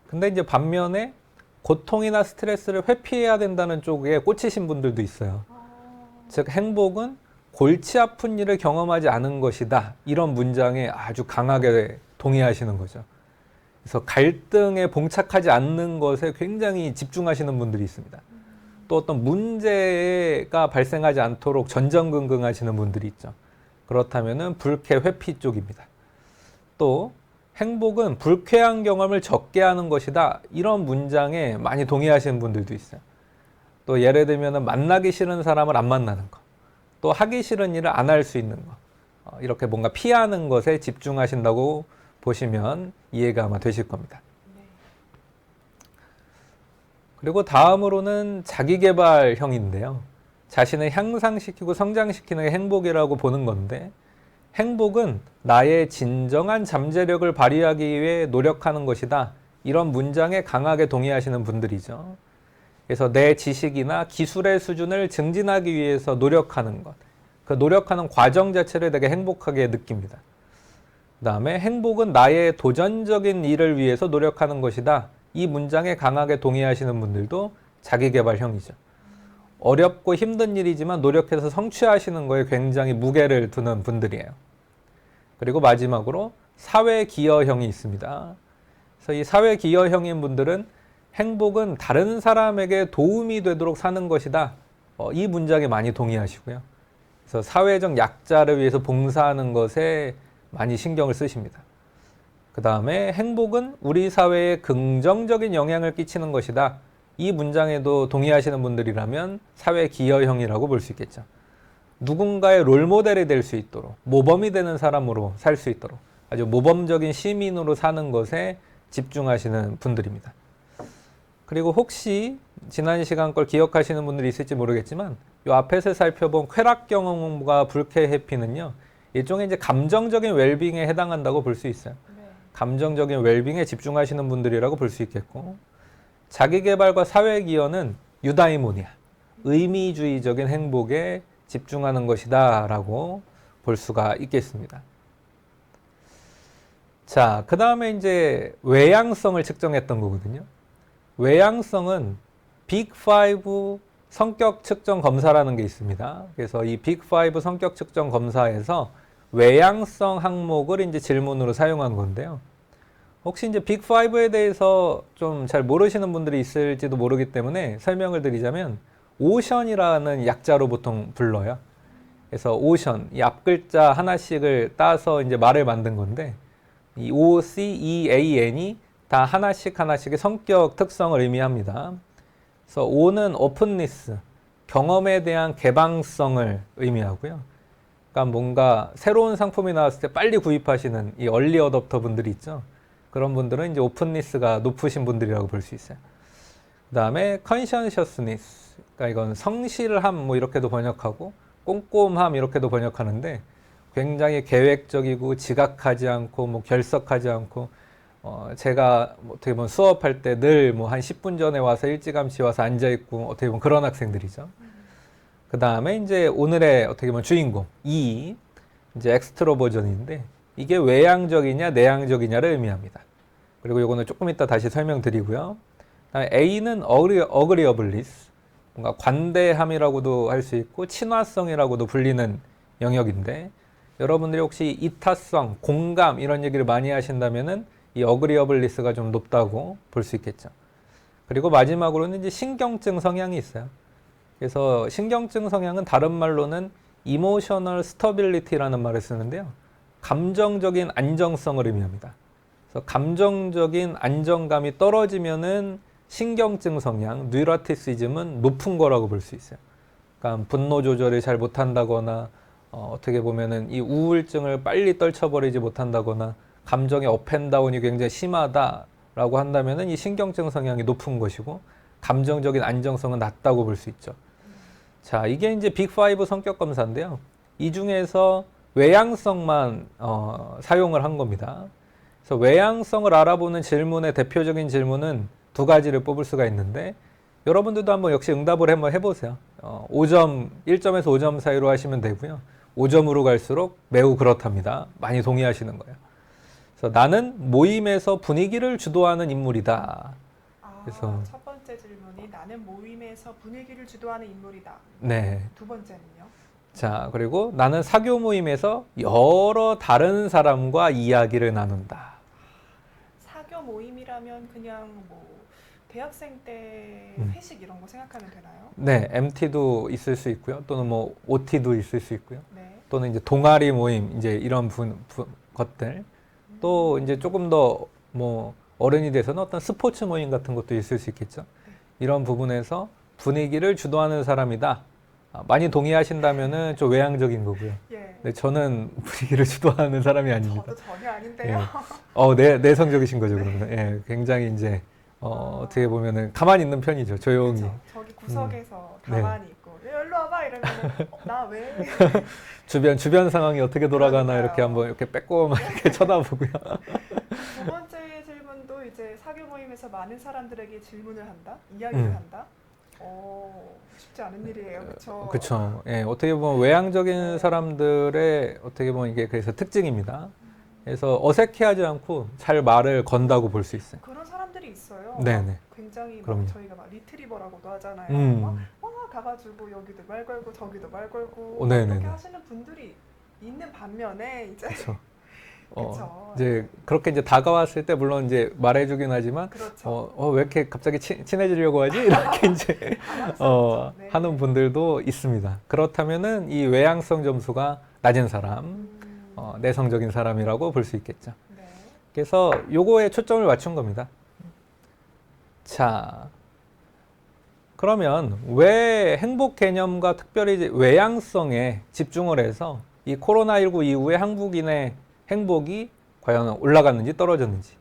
근데 이제 반면에 고통이나 스트레스를 회피해야 된다는 쪽에 꽂히신 분들도 있어요. 즉, 행복은 골치 아픈 일을 경험하지 않은 것이다. 이런 문장에 아주 강하게 동의하시는 거죠. 그래서 갈등에 봉착하지 않는 것에 굉장히 집중하시는 분들이 있습니다. 또 어떤 문제가 발생하지 않도록 전전긍긍하시는 분들이 있죠. 그렇다면은 불쾌 회피 쪽입니다. 또 행복은 불쾌한 경험을 적게 하는 것이다. 이런 문장에 많이 동의하시는 분들도 있어요. 또 예를 들면 만나기 싫은 사람을 안 만나는 것, 또 하기 싫은 일을 안 할 수 있는 것, 이렇게 뭔가 피하는 것에 집중하신다고 보시면 이해가 아마 되실 겁니다. 그리고 다음으로는 자기계발형인데요. 자신을 향상시키고 성장시키는 게 행복이라고 보는 건데, 행복은 나의 진정한 잠재력을 발휘하기 위해 노력하는 것이다. 이런 문장에 강하게 동의하시는 분들이죠. 그래서 내 지식이나 기술의 수준을 증진하기 위해서 노력하는 것, 그 노력하는 과정 자체를 되게 행복하게 느낍니다. 그 다음에 행복은 나의 도전적인 일을 위해서 노력하는 것이다. 이 문장에 강하게 동의하시는 분들도 자기계발형이죠. 어렵고 힘든 일이지만 노력해서 성취하시는 거에 굉장히 무게를 두는 분들이에요. 그리고 마지막으로 사회기여형이 있습니다. 그래서 이 사회기여형인 분들은 행복은 다른 사람에게 도움이 되도록 사는 것이다. 이 문장에 많이 동의하시고요. 그래서 사회적 약자를 위해서 봉사하는 것에 많이 신경을 쓰십니다. 그 다음에 행복은 우리 사회에 긍정적인 영향을 끼치는 것이다. 이 문장에도 동의하시는 분들이라면 사회기여형이라고 볼 수 있겠죠. 누군가의 롤모델이 될 수 있도록, 모범이 되는 사람으로 살 수 있도록 아주 모범적인 시민으로 사는 것에 집중하시는 분들입니다. 그리고 혹시 지난 시간 걸 기억하시는 분들이 있을지 모르겠지만 이 앞에서 살펴본 쾌락 경험과 불쾌 회피는요, 일종의 이제 감정적인 웰빙에 해당한다고 볼 수 있어요. 감정적인 웰빙에 집중하시는 분들이라고 볼 수 있겠고, 자기계발과 사회기여는 유다이모니아, 의미주의적인 행복에 집중하는 것이다 라고 볼 수가 있겠습니다. 자, 그 다음에 이제 외향성을 측정했던 거거든요. 외향성은 빅5 성격 측정 검사라는 게 있습니다. 그래서 이 빅5 성격 측정 검사에서 외향성 항목을 이제 질문으로 사용한 건데요. 혹시 이제 빅5에 대해서 좀 잘 모르시는 분들이 있을지도 모르기 때문에 설명을 드리자면 오션이라는 약자로 보통 불러요. 그래서 오션, 이 앞글자 하나씩을 따서 이제 말을 만든 건데, 이 OCEAN이 다 하나씩의 성격 특성을 의미합니다. 그래서 O는 오픈니스, 경험에 대한 개방성을 의미하고요. 그러니까 뭔가 새로운 상품이 나왔을 때 빨리 구입하시는 이 얼리 어댑터 분들이 있죠. 그런 분들은 이제 오픈니스가 높으신 분들이라고 볼 수 있어요. 그 다음에 컨셔셔스니스, 그러니까 이건 성실함 뭐 이렇게도 번역하고 꼼꼼함 이렇게도 번역하는데, 굉장히 계획적이고 지각하지 않고 뭐 결석하지 않고, 제가 어떻게 보면 수업할 때 늘 뭐 한 10분 전에 와서 일찌감치 와서 앉아 있고 어떻게 보면 그런 학생들이죠. 그 다음에 이제 오늘의 어떻게 보면 주인공 E, 이제 엑스트로 버전인데, 이게 외향적이냐 내향적이냐를 의미합니다. 그리고 이거는 조금 이따 다시 설명드리고요. 그다음에 A는 어그리어블리스, 뭔가 관대함이라고도 할 수 있고 친화성이라고도 불리는 영역인데, 여러분들이 혹시 이타성, 공감 이런 얘기를 많이 하신다면은 이 어그리어블리스가 좀 높다고 볼 수 있겠죠. 그리고 마지막으로는 이제 신경증 성향이 있어요. 그래서 신경증 성향은 다른 말로는 이모셔널 스터빌리티라는 말을 쓰는데요. 감정적인 안정성을 의미합니다. 그래서 감정적인 안정감이 떨어지면은 신경증 성향, 뉴라티시즘은 높은 거라고 볼 수 있어요. 그러니까 분노 조절을 잘 못한다거나 어떻게 보면은 이 우울증을 빨리 떨쳐버리지 못한다거나 감정의 업앤다운이 굉장히 심하다라고 한다면은 이 신경증 성향이 높은 것이고 감정적인 안정성은 낮다고 볼 수 있죠. 자, 이게 이제 빅5 성격 검사인데요. 이 중에서 외향성만 사용을 한 겁니다. 그래서 외향성을 알아보는 질문의 대표적인 질문은 두 가지를 뽑을 수가 있는데 여러분들도 한번 역시 응답을 한번 해보세요. 5점, 1점에서 5점 사이로 하시면 되고요. 5점으로 갈수록 매우 그렇답니다. 많이 동의하시는 거예요. 그래서 나는 모임에서 분위기를 주도하는 인물이다. 그래서 첫 번째 질문이 나는 모임에서 분위기를 주도하는 인물이다. 네. 두 번째는요? 자, 그리고 나는 사교 모임에서 여러 다른 사람과 이야기를 나눈다. 사교 모임이라면 그냥 뭐 대학생 때 회식 이런 거 생각하면 되나요? 네, MT도 있을 수 있고요. 또는 뭐 OT도 있을 수 있고요. 네. 또는 이제 동아리 모임 이제 이런 것들. 또 이제 조금 더 뭐 어른이 돼서는 어떤 스포츠 모임 같은 것도 있을 수 있겠죠. 이런 부분에서 분위기를 주도하는 사람이다. 많이 동의하신다면은 좀 외향적인 거고요. 예. 네, 저는 분위기를 주도하는 사람이 아닙니다. 저도 전혀 아닌데요. 내성적이신 거죠, 그러면. 예, 굉장히 이제 어떻게 보면은 가만히 있는 편이죠, 조용히. 그쵸. 저기 구석에서 네. 가만히 있고 일로 와봐 이러면 나 왜? 주변 상황이 어떻게 돌아가나 그러니까요. 이렇게 한번 이렇게 빼꼼 이렇게 쳐다보고요. 두 번째 질문도 이제 사교 모임에서 많은 사람들에게 질문을 한다, 이야기를 한다. 쉽지 않은 일이에요, 그렇죠? 그렇죠. 예, 어떻게 보면 외향적인 사람들의 어떻게 보면 이게 그래서 특징입니다. 그래서 어색해하지 않고 잘 말을 건다고 볼 수 있어요. 그런 사람들이 있어요. 네네. 굉장히 막 그럼요. 저희가 막 리트리버라고도 하잖아요. 막 가가지고 여기도 말 걸고 저기도 말 걸고 네네네. 그렇게 하시는 분들이 있는 반면에 이제 그렇죠. 그쵸. 이제 그렇게 이제 다가왔을 때 물론 이제 말해주긴 하지만 그렇죠. 왜 이렇게 갑자기 친해지려고 하지? 이렇게 이제 네. 하는 분들도 있습니다. 그렇다면은 이 외향성 점수가 낮은 사람, 내성적인 사람이라고 볼 수 있겠죠. 네. 그래서 요거에 초점을 맞춘 겁니다. 자, 그러면 왜 행복 개념과 특별히 이제 외향성에 집중을 해서 이 코로나19 이후에 한국인의 행복이 과연 올라갔는지 떨어졌는지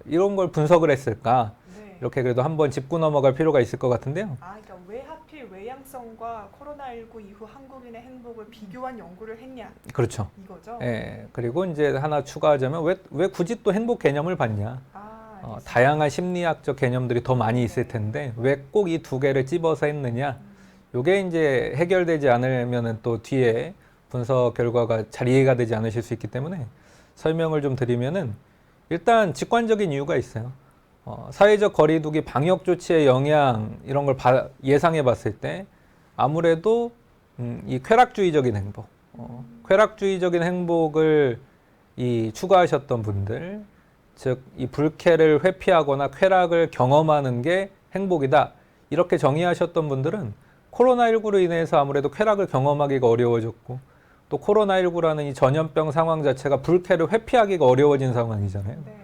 이런 걸 분석을 했을까? 네. 이렇게 그래도 한번 짚고 넘어갈 필요가 있을 것 같은데요. 그러니까 왜 하필 외향성과 코로나19 이후 한국인의 행복을 비교한 연구를 했냐? 그렇죠. 이거죠? 예, 그리고 이제 하나 추가하자면 왜 굳이 또 행복 개념을 받냐? 알겠습니다. 다양한 심리학적 개념들이 더 많이 있을 텐데 왜 꼭 이 두 개를 집어서 했느냐? 요게 이제 해결되지 않으면은 또 뒤에 분석 결과가 잘 이해가 되지 않으실 수 있기 때문에 설명을 좀 드리면은 일단 직관적인 이유가 있어요. 사회적 거리두기 방역 조치의 영향 이런 걸 예상해 봤을 때 아무래도 이 쾌락주의적인 행복, 쾌락주의적인 행복을 추구하셨던 분들, 즉 이 불쾌를 회피하거나 쾌락을 경험하는 게 행복이다. 이렇게 정의하셨던 분들은 코로나19로 인해서 아무래도 쾌락을 경험하기가 어려워졌고 또 코로나19라는 이 전염병 상황 자체가 불쾌를 회피하기가 어려워진 상황이잖아요. 네.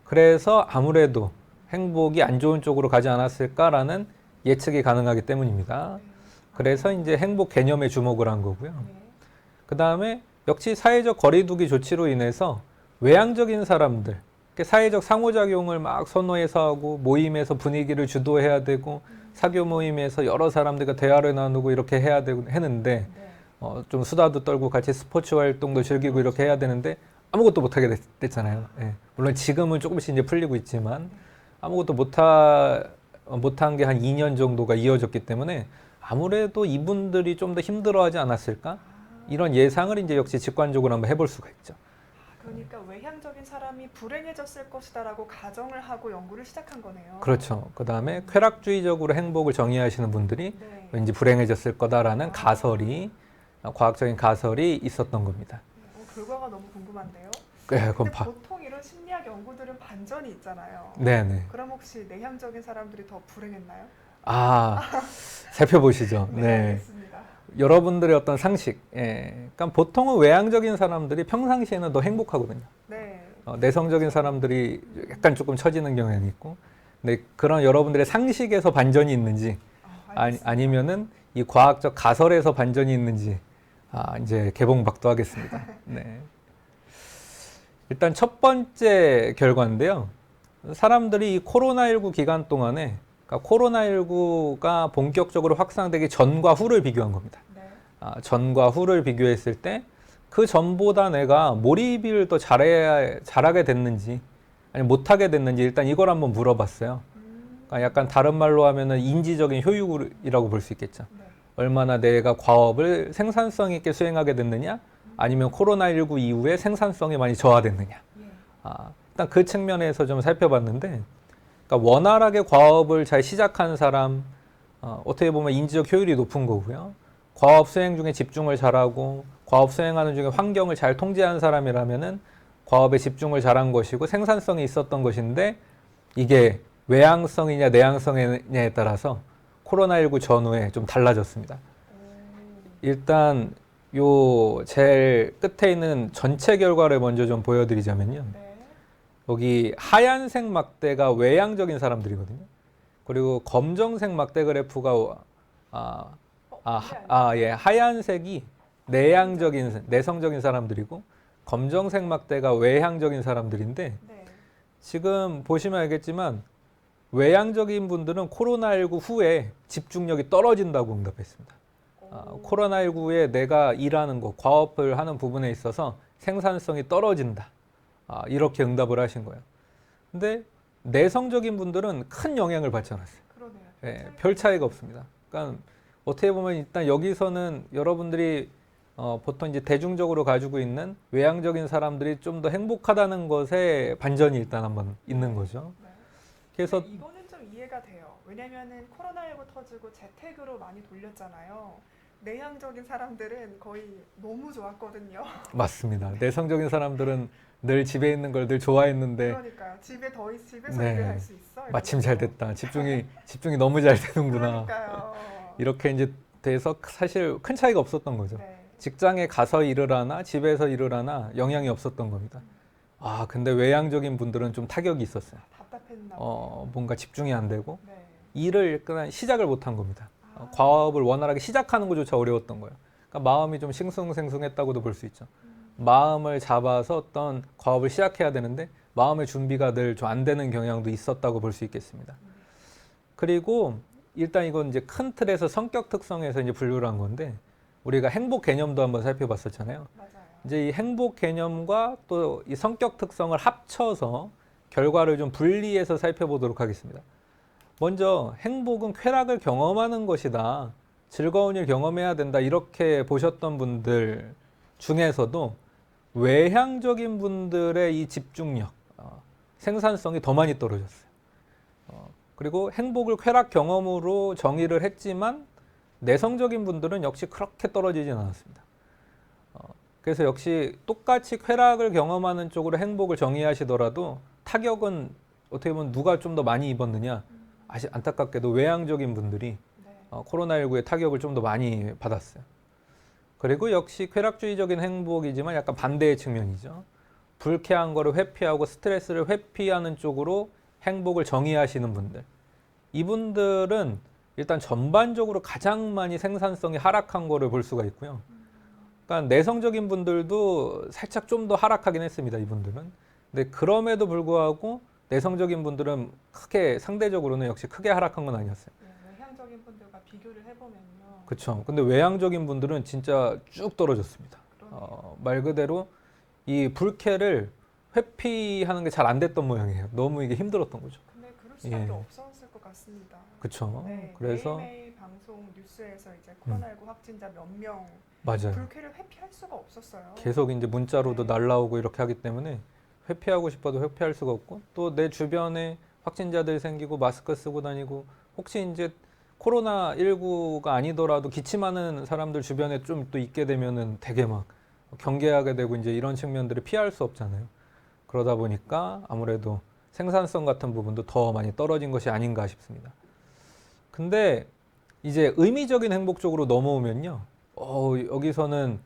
그래서 아무래도 행복이 안 좋은 쪽으로 가지 않았을까라는 예측이 가능하기 때문입니다. 그래서 이제 행복 개념에 주목을 한 거고요. 네. 그 다음에 역시 사회적 거리두기 조치로 인해서 외향적인 사람들, 사회적 상호작용을 막 선호해서 하고 모임에서 분위기를 주도해야 되고 사교 모임에서 여러 사람들과 대화를 나누고 이렇게 해야 되고 했는데 네. 좀 수다도 떨고 같이 스포츠 활동도 즐기고 이렇게 해야 되는데 아무것도 못하게 됐잖아요. 예. 물론 지금은 조금씩 이제 풀리고 있지만 아무것도 못한 게 한 2년 정도가 이어졌기 때문에 아무래도 이분들이 좀 더 힘들어하지 않았을까? 이런 예상을 이제 역시 직관적으로 한번 해볼 수가 있죠. 그러니까 외향적인 사람이 불행해졌을 것이다라고 가정을 하고 연구를 시작한 거네요. 그렇죠. 그 다음에 쾌락주의적으로 행복을 정의하시는 분들이 네. 왠지 불행해졌을 거다라는 과학적인 가설이 있었던 겁니다. 결과가 너무 궁금한데요. 네, 그럼 근데 보통 이런 심리학 연구들은 반전이 있잖아요. 네네. 그럼 혹시 내향적인 사람들이 더 불행했나요? 아, 살펴보시죠. 네, 네. 알겠습니다. 여러분들의 어떤 상식. 예. 그러니까 보통은 외향적인 사람들이 평상시에는 더 행복하거든요. 네. 내성적인 사람들이 약간 조금 처지는 경향이 있고. 근데 그런 여러분들의 상식에서 반전이 있는지 알겠습니다. 아니면은 이 과학적 가설에서 반전이 있는지 이제 개봉박도 하겠습니다. 네. 일단 첫 번째 결과인데요. 사람들이 이 코로나19 기간 동안에 그러니까 코로나19가 본격적으로 확산되기 전과 후를 비교한 겁니다. 네. 전과 후를 비교했을 때 그 전보다 내가 몰입을 더 잘하게 됐는지 아니 못하게 됐는지 일단 이걸 한번 물어봤어요. 그러니까 약간 다른 말로 하면은 인지적인 효율이라고 볼 수 있겠죠. 네. 얼마나 내가 과업을 생산성 있게 수행하게 됐느냐 아니면 코로나19 이후에 생산성이 많이 저하됐느냐. 예. 일단 그 측면에서 좀 살펴봤는데 그러니까 원활하게 과업을 잘 시작한 사람 어떻게 보면 인지적 효율이 높은 거고요. 과업 수행 중에 집중을 잘하고 과업 수행하는 중에 환경을 잘 통제한 사람이라면은 과업에 집중을 잘한 것이고 생산성이 있었던 것인데 이게 외향성이냐 내향성이냐에 따라서 코로나19 전후에 좀 달라졌습니다. 일단 요 제일 끝에 있는 전체 결과를 먼저 좀 보여드리자면요. 네. 여기 하얀색 막대가 외향적인 사람들이거든요. 그리고 검정색 막대 그래프가 예, 하얀색이 내성적인 사람들이고 검정색 막대가 외향적인 사람들인데 네. 지금 보시면 알겠지만 외향적인 분들은 코로나19 후에 집중력이 떨어진다고 응답했습니다. 코로나19에 내가 일하는 것, 과업을 하는 부분에 있어서 생산성이 떨어진다. 이렇게 응답을 하신 거예요. 근데 내성적인 분들은 큰 영향을 받지 않았어요. 그러네요. 예, 별 차이가 없습니다. 그러니까 어떻게 보면 일단 여기서는 여러분들이 보통 이제 대중적으로 가지고 있는 외향적인 사람들이 좀 더 행복하다는 것에 반전이 일단 한번 있는 거죠. 네. 그래서 근데 이거는 좀 이해가 돼요. 왜냐면은 코로나19 터지고 재택으로 많이 돌렸잖아요. 내향적인 사람들은 거의 너무 좋았거든요. 맞습니다. 내성적인 사람들은 늘 집에 있는 걸 늘 좋아했는데 그러니까요. 집에서 네. 일을 할 수 있어. 마침 잘 됐다. 집중이 너무 잘 되는구나. 그러니까요. 이렇게 이제 돼서 사실 큰 차이가 없었던 거죠. 네. 직장에 가서 일을 하나 집에서 일을 하나 영향이 없었던 겁니다. 근데 외향적인 분들은 좀 타격이 있었어요. 답답했나 보네요. 뭔가 집중이 안 되고 네. 일을 그냥 시작을 못 한 겁니다. 과업을 원활하게 시작하는 것조차 어려웠던 거예요. 그러니까 마음이 좀 싱숭생숭했다고도 볼 수 있죠. 마음을 잡아서 어떤 과업을 시작해야 되는데 마음의 준비가 늘 좀 안 되는 경향도 있었다고 볼 수 있겠습니다. 그리고 일단 이건 이제 큰 틀에서 성격 특성에서 이제 분류를 한 건데 우리가 행복 개념도 한번 살펴봤었잖아요. 맞아요. 이제 이 행복 개념과 또 이 성격 특성을 합쳐서 결과를 좀 분리해서 살펴보도록 하겠습니다. 먼저 행복은 쾌락을 경험하는 것이다. 즐거운 일 경험해야 된다. 이렇게 보셨던 분들 중에서도 외향적인 분들의 이 집중력, 생산성이 더 많이 떨어졌어요. 그리고 행복을 쾌락 경험으로 정의를 했지만 내성적인 분들은 역시 그렇게 떨어지진 않았습니다. 그래서 역시 똑같이 쾌락을 경험하는 쪽으로 행복을 정의하시더라도 타격은 어떻게 보면 누가 좀 더 많이 입었느냐. 안타깝게도 외향적인 분들이 네. 코로나19의 타격을 좀 더 많이 받았어요. 그리고 역시 쾌락주의적인 행복이지만 약간 반대의 측면이죠. 불쾌한 거를 회피하고 스트레스를 회피하는 쪽으로 행복을 정의하시는 분들. 이분들은 일단 전반적으로 가장 많이 생산성이 하락한 거를 볼 수가 있고요. 그러니까 내성적인 분들도 살짝 좀 더 하락하긴 했습니다. 이분들은. 근데 그럼에도 불구하고 내성적인 분들은 크게 상대적으로는 역시 크게 하락한 건 아니었어요. 네, 외향적인 분들과 비교를 해보면요. 그렇죠. 근데 외향적인 분들은 진짜 쭉 떨어졌습니다. 말 그대로 이 불쾌를 회피하는 게 잘 안 됐던 모양이에요. 너무 이게 힘들었던 거죠. 근데 그럴 수밖에 예. 없었을 것 같습니다. 그렇죠. 네, 그래서 매일매일 방송 뉴스에서 이제 코로나19 확진자 몇 명 맞아요. 불쾌를 회피할 수가 없었어요. 계속 이제 문자로도 네. 날라오고 이렇게 하기 때문에 회피하고 싶어도 회피할 수가 없고 또 내 주변에 확진자들 생기고 마스크 쓰고 다니고 혹시 이제 코로나19가 아니더라도 기침하는 사람들 주변에 좀 또 있게 되면은 되게 막 경계하게 되고 이제 이런 측면들을 피할 수 없잖아요. 그러다 보니까 아무래도 생산성 같은 부분도 더 많이 떨어진 것이 아닌가 싶습니다. 근데 이제 의미적인 행복 쪽으로 넘어오면요. 여기서는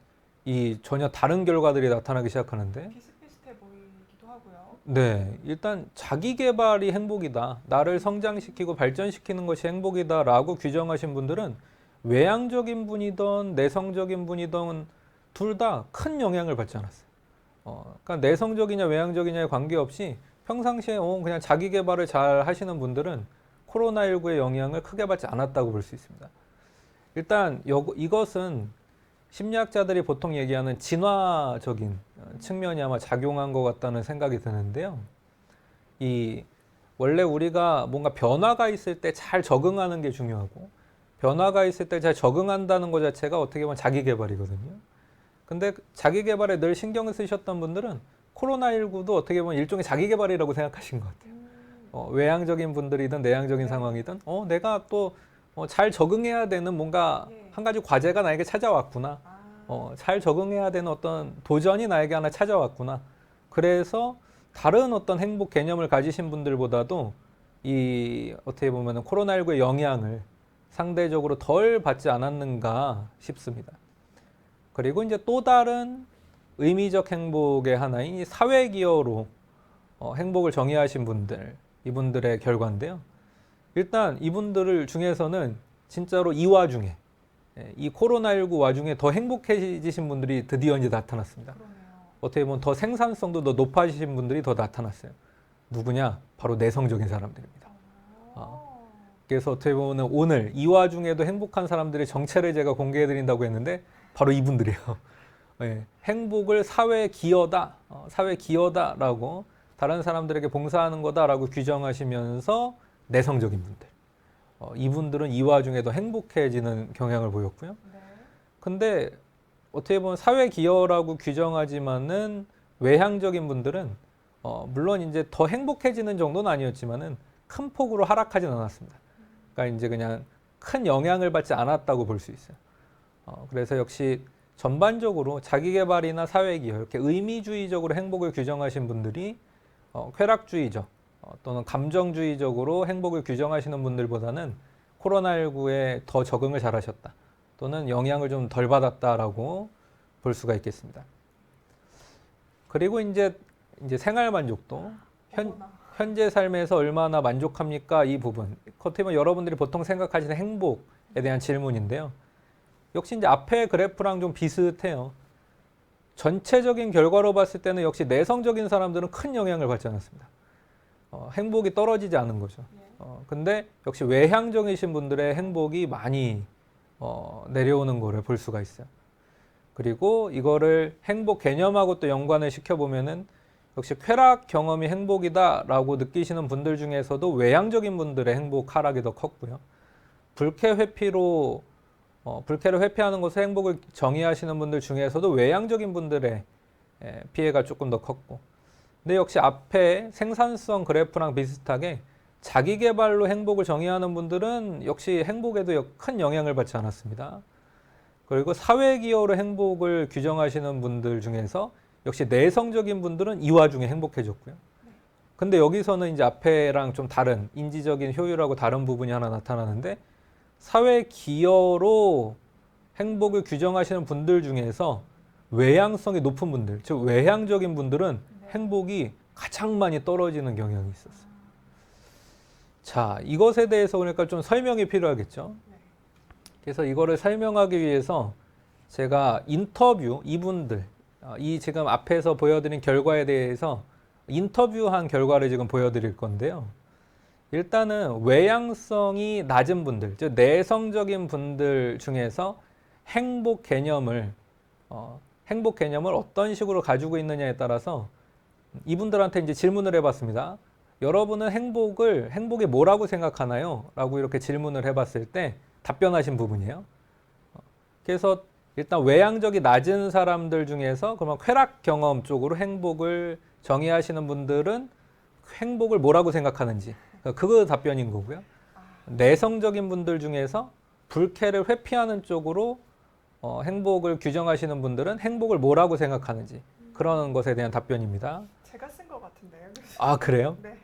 이 전혀 다른 결과들이 나타나기 시작하는데 비슷비슷해 보이기도 하고요. 네, 일단 자기 개발이 행복이다. 나를 성장시키고 발전시키는 것이 행복이다라고 규정하신 분들은 외향적인 분이든 내성적인 분이든 둘 다 큰 영향을 받지 않았어요. 그러니까 내성적이냐 외향적이냐에 관계없이 평상시에 그냥 자기 개발을 잘 하시는 분들은 코로나19의 영향을 크게 받지 않았다고 볼 수 있습니다. 일단 이것은 심리학자들이 보통 얘기하는 진화적인 측면이 아마 작용한 것 같다는 생각이 드는데요. 원래 우리가 뭔가 변화가 있을 때 잘 적응하는 게 중요하고 변화가 있을 때 잘 적응한다는 것 자체가 어떻게 보면 자기 개발이거든요. 근데 자기 개발에 늘 신경을 쓰셨던 분들은 코로나19도 어떻게 보면 일종의 자기 개발이라고 생각하신 것 같아요. 외향적인 분들이든 내향적인 상황이든 내가 또 잘 적응해야 되는 뭔가 한 가지 과제가 나에게 찾아왔구나. 잘 적응해야 되는 어떤 도전이 나에게 하나 찾아왔구나. 그래서 다른 어떤 행복 개념을 가지신 분들보다도 어떻게 보면 코로나19의 영향을 상대적으로 덜 받지 않았는가 싶습니다. 그리고 이제 또 다른 의미적 행복의 하나인 이 사회기여로 행복을 정의하신 분들, 이분들의 결과인데요. 일단 이분들 중에서는 진짜로 이 와중에 이 코로나19 와중에 더 행복해지신 분들이 드디어 이제 나타났습니다. 그러네요. 어떻게 보면 더 생산성도 더 높아지신 분들이 더 나타났어요. 누구냐? 바로 내성적인 사람들입니다. 그래서 어떻게 보면 오늘 이 와중에도 행복한 사람들의 정체를 제가 공개해드린다고 했는데 바로 이분들이에요. 네, 행복을 사회 기여다라고 다른 사람들에게 봉사하는 거다라고 규정하시면서 내성적인 분들. 이분들은 이 와중에도 행복해지는 경향을 보였고요. 네. 근데 어떻게 보면 사회 기여라고 규정하지만은 외향적인 분들은 물론 이제 더 행복해지는 정도는 아니었지만은 큰 폭으로 하락하진 않았습니다. 그러니까 이제 그냥 큰 영향을 받지 않았다고 볼 수 있어요. 그래서 역시 전반적으로 자기 개발이나 사회 기여 이렇게 의미주의적으로 행복을 규정하신 분들이 쾌락주의적 또는 감정주의적으로 행복을 규정하시는 분들보다는 코로나19에 더 적응을 잘하셨다. 또는 영향을 좀 덜 받았다라고 볼 수가 있겠습니다. 그리고 이제 생활 만족도 현재 삶에서 얼마나 만족합니까? 이 부분. 어떻게 보면 여러분들이 보통 생각하시는 행복에 대한 질문인데요. 역시 이제 앞에 그래프랑 좀 비슷해요. 전체적인 결과로 봤을 때는 역시 내성적인 사람들은 큰 영향을 받지 않았습니다. 행복이 떨어지지 않은 거죠. 근데 역시 외향적이신 분들의 행복이 많이 내려오는 거를 볼 수가 있어요. 그리고 이거를 행복 개념하고 또 연관을 시켜보면은 역시 쾌락 경험이 행복이다라고 느끼시는 분들 중에서도 외향적인 분들의 행복 하락이 더 컸고요. 불쾌를 회피하는 것을 행복을 정의하시는 분들 중에서도 외향적인 분들의 피해가 조금 더 컸고, 근데 역시 앞에 생산성 그래프랑 비슷하게 자기 개발로 행복을 정의하는 분들은 역시 행복에도 큰 영향을 받지 않았습니다. 그리고 사회 기여로 행복을 규정하시는 분들 중에서 역시 내성적인 분들은 이 와중에 행복해졌고요. 근데 여기서는 이제 앞에랑 좀 다른 인지적인 효율하고 다른 부분이 하나 나타나는데, 사회 기여로 행복을 규정하시는 분들 중에서 외향성이 높은 분들, 즉 외향적인 분들은 행복이 가장 많이 떨어지는 경향이 있었어요. 자, 이것에 대해서 그러니까 좀 설명이 필요하겠죠. 그래서 이거를 설명하기 위해서 제가 이분들, 이 지금 앞에서 보여드린 결과에 대해서 인터뷰한 결과를 지금 보여드릴 건데요. 일단은 외향성이 낮은 분들, 즉 내성적인 분들 중에서 행복 개념을 어떤 식으로 가지고 있느냐에 따라서 이분들한테 이제 질문을 해봤습니다. 여러분은 행복이 뭐라고 생각하나요? 라고 이렇게 질문을 해봤을 때 답변하신 부분이에요. 그래서 일단 외향적이 낮은 사람들 중에서 그러면 쾌락 경험 쪽으로 행복을 정의하시는 분들은 행복을 뭐라고 생각하는지 그거 답변인 거고요. 내성적인 분들 중에서 불쾌를 회피하는 쪽으로 행복을 규정하시는 분들은 행복을 뭐라고 생각하는지 그런 것에 대한 답변입니다. 제가 쓴 것 같은데요. 아, 그래요? 네.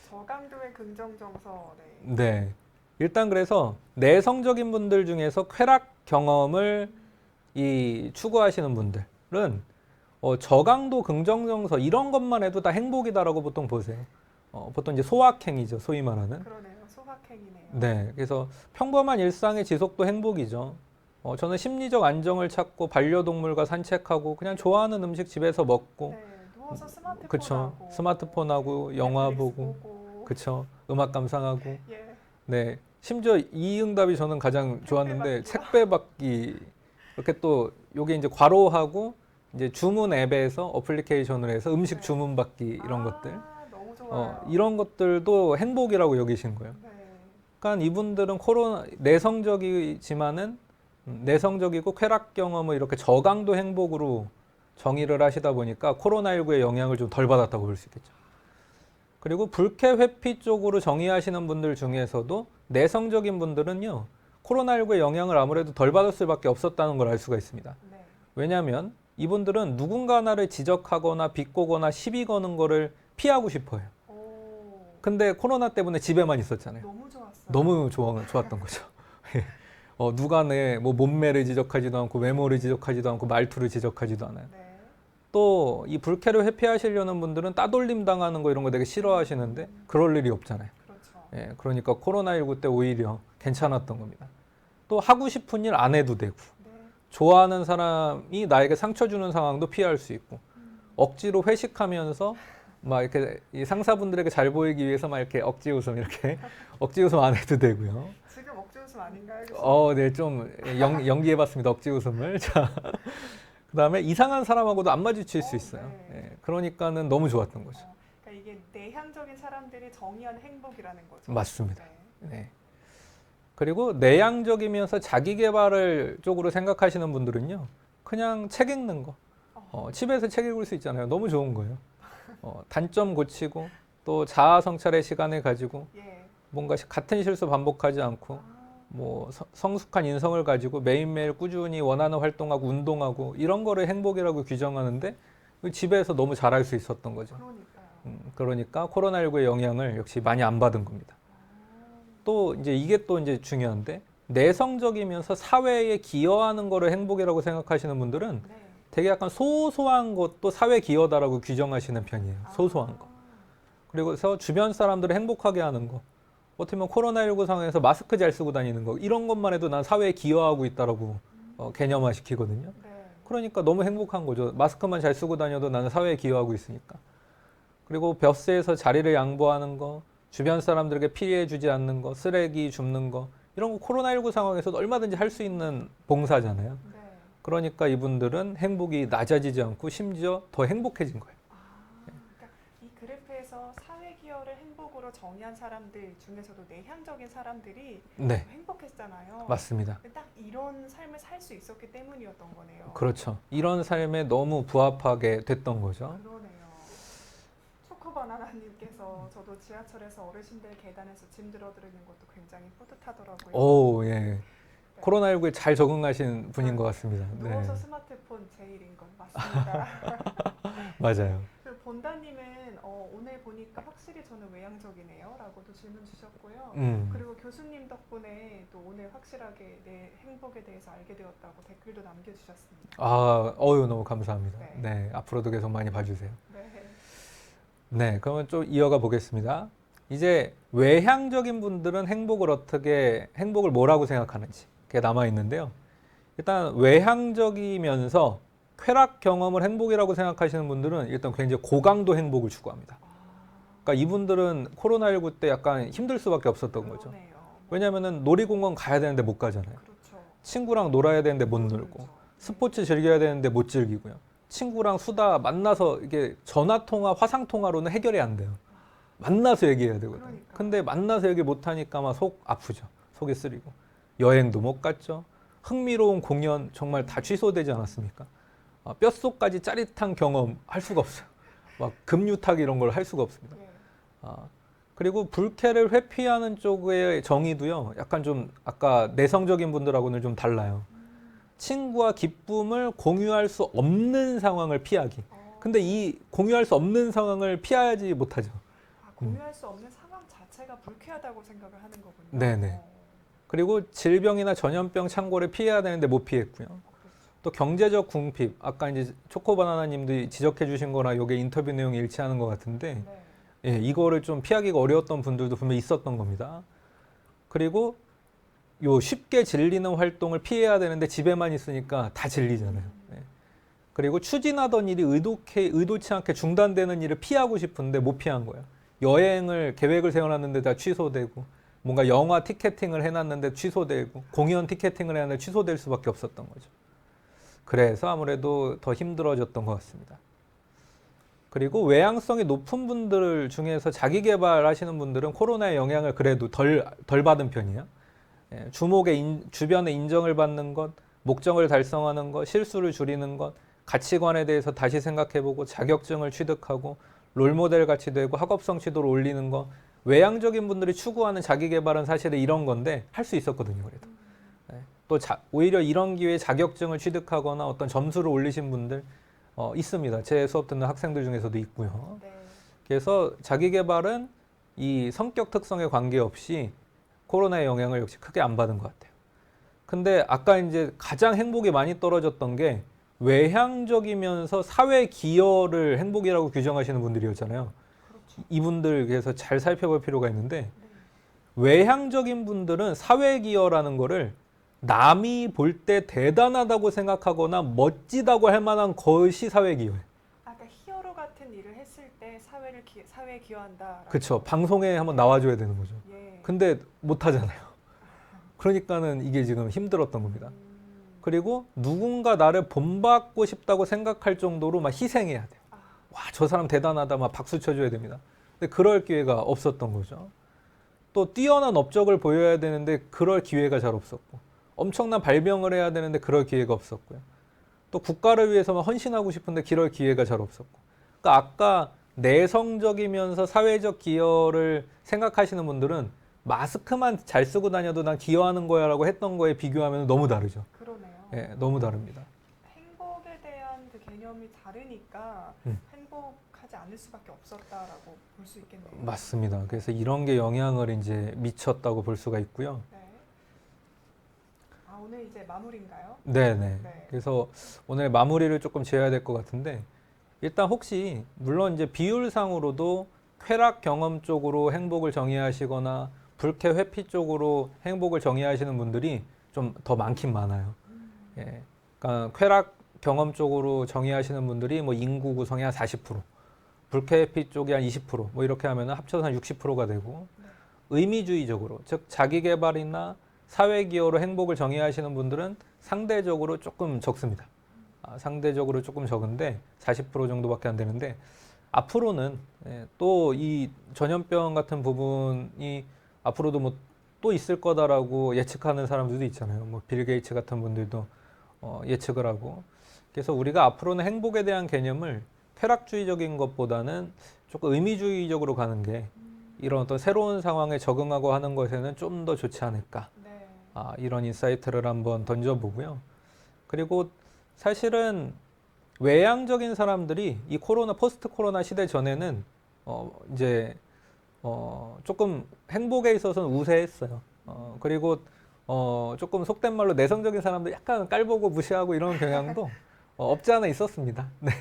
저강도의 긍정 정서. 네. 네. 일단 그래서 내성적인 분들 중에서 쾌락 경험을 추구하시는 분들은 저강도 긍정정서 이런 것만 해도 다 행복이다라고 보통 보세요. 보통 이제 소확행이죠, 소위 말하는. 그러네요. 소확행이네요. 네. 그래서 평범한 일상의 지속도 행복이죠. 저는 심리적 안정을 찾고 반려동물과 산책하고 그냥 좋아하는 음식 집에서 먹고, 네. 누워서 스마트폰 그쵸. 하고 스마트폰하고 영화 넷플릭스 보고, 그쵸. 음악 감상하고. 예. 네. 심지어 이 응답이 저는 가장 좋았는데 택배받기 이렇게 또 요게 이제 괄호하고 이제 주문 앱에서 어플리케이션을 해서 음식 네. 주문받기 이런 것들 너무 좋아요. 이런 것들도 행복이라고 여기신 거예요. 네. 그러니까 이분들은 내성적이지만은 내성적이고 쾌락 경험을 이렇게 저강도 행복으로 정의를 하시다 보니까 코로나19의 영향을 좀 덜 받았다고 볼 수 있겠죠. 그리고 불쾌 회피 쪽으로 정의하시는 분들 중에서도 내성적인 분들은요, 코로나19의 영향을 아무래도 덜 받을 수밖에 없었다는 걸 알 수가 있습니다. 네. 왜냐하면 이분들은 누군가 나를 지적하거나 비꼬거나 시비 거는 거를 피하고 싶어요. 오. 근데 코로나 때문에 집에만 있었잖아요. 너무 좋았어요. 너무 좋았던 거죠. 누가 내 뭐 몸매를 지적하지도 않고 외모를 지적하지도 않고 말투를 지적하지도 않아요. 네. 또 이 불쾌를 회피하시려는 분들은 따돌림 당하는 거 이런 거 되게 싫어하시는데 그럴 일이 없잖아요. 그렇죠. 예, 그러니까 코로나19 때 오히려 괜찮았던 겁니다. 또 하고 싶은 일 안 해도 되고 네. 좋아하는 사람이 나에게 상처 주는 상황도 피할 수 있고 억지로 회식하면서 막 이렇게 이 상사분들에게 잘 보이기 위해서 막 이렇게 억지 웃음 이렇게 억지 웃음 안 해도 되고요. 지금 억지 웃음 아닌가요? 네, 좀 연기해봤습니다. 억지 웃음을. 자, 그다음에 이상한 사람하고도 안 마주칠 수 있어요. 네. 예, 그러니까는 너무 좋았던 거죠. 그러니까 이게 내향적인 사람들이 정의하는 행복이라는 거죠. 맞습니다. 네. 네. 그리고 내향적이면서 자기 개발을 쪽으로 생각하시는 분들은요, 그냥 책 읽는 거. 집에서 책 읽을 수 있잖아요. 너무 좋은 거예요. 단점 고치고 또 자아 성찰의 시간을 가지고 예. 뭔가 같은 실수 반복하지 않고 뭐 성숙한 인성을 가지고 매일매일 꾸준히 원하는 활동하고 운동하고 이런 거를 행복이라고 규정하는데 집에서 너무 잘할 수 있었던 거죠. 그러니까요. 그러니까 코로나19의 영향을 역시 많이 안 받은 겁니다. 또 이제 이게 또 이제 중요한데 내성적이면서 사회에 기여하는 거를 행복이라고 생각하시는 분들은 네. 되게 약간 소소한 것도 사회 기여다라고 규정하시는 편이에요. 소소한 거. 그리고서 주변 사람들을 행복하게 하는 거. 어떻게 보면 코로나19 상황에서 마스크 잘 쓰고 다니는 거. 이런 것만 해도 난 사회에 기여하고 있다라고 개념화 시키거든요. 네. 그러니까 너무 행복한 거죠. 마스크만 잘 쓰고 다녀도 나는 사회에 기여하고 있으니까. 그리고 벼스에서 자리를 양보하는 거, 주변 사람들에게 피해 주지 않는 거, 쓰레기 줍는 거. 이런 거 코로나19 상황에서도 얼마든지 할 수 있는 봉사잖아요. 네. 그러니까 이분들은 행복이 낮아지지 않고 심지어 더 행복해진 거예요. 그러니까 이 그래프에서 사회 기여를 행복으로 정의한 사람들 중에서도 내향적인 사람들이 네, 행복했잖아요. 맞습니다. 딱 이런 삶을 살 수 있었기 때문이었던 거네요. 그렇죠. 이런 삶에 너무 부합하게 됐던 거죠. 그러네요. 초코바나나님께서 저도 지하철에서 어르신들 계단에서 짐 들어드리는 것도 굉장히 뿌듯하더라고요. 오, 예. 네. 코로나19에 잘 적응하신 분인 것 같습니다. 네, 누워서 스마트폰 제일인 건 맞습니다. 맞아요. 그리고 본다님은 오늘 보니까 확실히 저는 외향적이네요 라고도 질문 주셨고요. 그리고 교수님 덕분에 또 오늘 확실하게 내 행복에 대해서 알게 되었다고 댓글도 남겨주셨습니다. 너무 감사합니다. 네. 네, 앞으로도 계속 많이 봐주세요. 네. 네, 그러면 좀 이어가 보겠습니다. 이제 외향적인 분들은 행복을 뭐라고 생각하는지 그게 남아 있는데요. 일단 외향적이면서 쾌락 경험을 행복이라고 생각하시는 분들은 일단 굉장히 고강도 행복을 추구합니다. 그러니까 이분들은 코로나19 때 약간 힘들 수밖에 없었던 거죠. 그러네요. 왜냐하면은 놀이공원 가야 되는데 못 가잖아요. 그렇죠. 친구랑 놀아야 되는데 못 놀고, 그렇죠. 스포츠 즐겨야 되는데 못 즐기고요. 친구랑 수다 만나서 이게 전화 통화, 화상 통화로는 해결이 안 돼요. 만나서 얘기해야 되거든요. 그러니까요. 근데 만나서 얘기 못 하니까 막 속 아프죠. 속이 쓰리고. 여행도 못 갔죠. 흥미로운 공연 정말 다 취소되지 않았습니까? 뼛속까지 짜릿한 경험 할 수가 없어요. 막 금유타기 이런 걸 할 수가 없습니다. 네. 그리고 불쾌를 회피하는 쪽의 정의도요. 약간 좀 아까 내성적인 분들하고는 좀 달라요. 친구와 기쁨을 공유할 수 없는 상황을 피하기. 근데 이 공유할 수 없는 상황을 피하지 못하죠. 공유할 수 없는 상황 자체가 불쾌하다고 생각을 하는 거군요. 네네. 그리고 질병이나 전염병 창궐을 피해야 되는데 못 피했고요. 그렇죠. 또 경제적 궁핍, 아까 이제 초코바나나님도 지적해 주신 거나 이게 인터뷰 내용이 일치하는 것 같은데 네. 예, 이거를 좀 피하기가 어려웠던 분들도 분명히 있었던 겁니다. 그리고 요 쉽게 질리는 활동을 피해야 되는데 집에만 있으니까 다 질리잖아요. 예. 그리고 추진하던 일이 의도치 않게 중단되는 일을 피하고 싶은데 못 피한 거예요. 여행을 계획을 세워놨는데 다 취소되고 뭔가 영화 티켓팅을 해놨는데 취소되고 공연 티켓팅을 해놨는데 취소될 수밖에 없었던 거죠. 그래서 아무래도 더 힘들어졌던 것 같습니다. 그리고 외향성이 높은 분들 중에서 자기 개발하시는 분들은 코로나의 영향을 그래도 덜 받은 편이에요. 예, 주변의 인정을 받는 것, 목적을 달성하는 것, 실수를 줄이는 것, 가치관에 대해서 다시 생각해보고 자격증을 취득하고 롤모델 같이 되고 학업성 지도를 올리는 것, 외향적인 분들이 추구하는 자기 개발은 사실은 이런 건데 할 수 있었거든요. 그래도. 예, 또 오히려 이런 기회에 자격증을 취득하거나 어떤 점수를 올리신 분들 있습니다. 제 수업 듣는 학생들 중에서도 있고요. 네. 그래서 자기 개발은 이 성격 특성에 관계없이 코로나의 영향을 역시 크게 안 받은 것 같아요. 근데 아까 이제 가장 행복이 많이 떨어졌던 게 외향적이면서 사회 기여를 행복이라고 규정하시는 분들이었잖아요. 그렇죠. 이분들께서 잘 살펴볼 필요가 있는데 네. 외향적인 분들은 사회 기여라는 거를 남이 볼 때 대단하다고 생각하거나 멋지다고 할 만한 것이 사회 기여예요. 아까 히어로 같은 일을 했을 때 사회에 기여한다. 그렇죠. 방송에 한번 나와줘야 되는 거죠. 예. 근데 못 하잖아요. 그러니까는 이게 지금 힘들었던 겁니다. 그리고 누군가 나를 본받고 싶다고 생각할 정도로 막 희생해야 돼요. 와, 저 사람 대단하다 막 박수 쳐줘야 됩니다. 근데 그럴 기회가 없었던 거죠. 또 뛰어난 업적을 보여야 되는데 그럴 기회가 잘 없었고 엄청난 발명을 해야 되는데 그럴 기회가 없었고요. 또 국가를 위해서만 헌신하고 싶은데 그럴 기회가 잘 없었고. 그러니까 아까 내성적이면서 사회적 기여를 생각하시는 분들은 마스크만 잘 쓰고 다녀도 난 기여하는 거야 라고 했던 거에 비교하면 너무 다르죠. 그러네요. 예, 너무 다릅니다. 행복에 대한 그 개념이 다르니까 행복하지 않을 수밖에 없었다라고 볼 수 있겠네요. 맞습니다. 그래서 이런 게 영향을 이제 미쳤다고 볼 수가 있고요. 네. 아, 오늘 이제 마무리인가요? 네네. 네. 그래서 오늘 마무리를 조금 지어야 될 것 같은데 일단 혹시 물론 이제 비율상으로도 쾌락 경험 쪽으로 행복을 정의하시거나 불쾌 회피 쪽으로 행복을 정의하시는 분들이 좀 더 많긴 많아요. 예. 그러니까 쾌락 경험 쪽으로 정의하시는 분들이 뭐 인구 구성의 한 40%, 불쾌 회피 쪽이 한 20%뭐 이렇게 하면 합쳐서 한 60%가 되고 의미주의적으로 즉 자기 개발이나 사회 기여로 행복을 정의하시는 분들은 상대적으로 조금 적습니다. 상대적으로 조금 적은데 40% 정도밖에 안 되는데 앞으로는 또 이 전염병 같은 부분이 앞으로도 뭐 또 있을 거다라고 예측하는 사람들도 있잖아요. 뭐 빌 게이츠 같은 분들도 예측을 하고 그래서 우리가 앞으로는 행복에 대한 개념을 쾌락주의적인 것보다는 조금 의미주의적으로 가는 게 이런 어떤 새로운 상황에 적응하고 하는 것에는 좀 더 좋지 않을까. 네. 이런 인사이트를 한번 던져보고요. 그리고 사실은 외향적인 사람들이 이 포스트 코로나 시대 전에는 이제 조금 행복에 있어서는 우세했어요. 그리고 조금 속된 말로 내성적인 사람들 약간 깔보고 무시하고 이런 경향도 없지 않아 있었습니다. 네.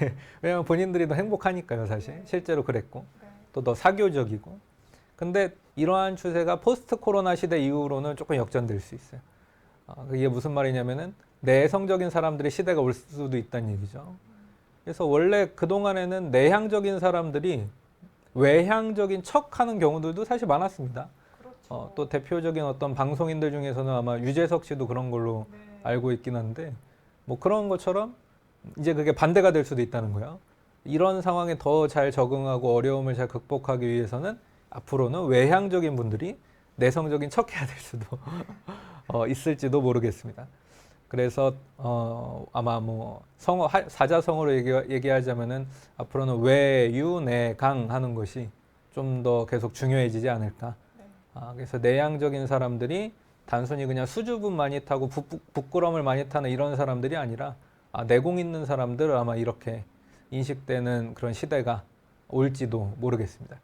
왜냐하면 본인들이 더 행복하니까요, 사실. 실제로 그랬고. 네. 또 더 사교적이고. 근데 이러한 추세가 포스트 코로나 시대 이후로는 조금 역전될 수 있어요. 이게 무슨 말이냐면은 내성적인 사람들이 시대가 올 수도 있다는 얘기죠. 그래서 원래 그동안에는 내향적인 사람들이 외향적인 척 하는 경우들도 사실 많았습니다. 그렇죠. 또 대표적인 어떤 방송인들 중에서는 아마 유재석 씨도 그런 걸로 네. 알고 있긴 한데 뭐 그런 것처럼 이제 그게 반대가 될 수도 있다는 거예요. 이런 상황에 더 잘 적응하고 어려움을 잘 극복하기 위해서는 앞으로는 외향적인 분들이 내성적인 척 해야 될 수도 있을지도 모르겠습니다. 그래서 아마 뭐 사자성어로 얘기하자면은 앞으로는 외유내강 하는 것이 좀 더 계속 중요해지지 않을까. 네. 그래서 내향적인 사람들이 단순히 그냥 수줍음 많이 타고 부끄러움을 많이 타는 이런 사람들이 아니라 내공 있는 사람들 아마 이렇게 인식되는 그런 시대가 올지도 모르겠습니다.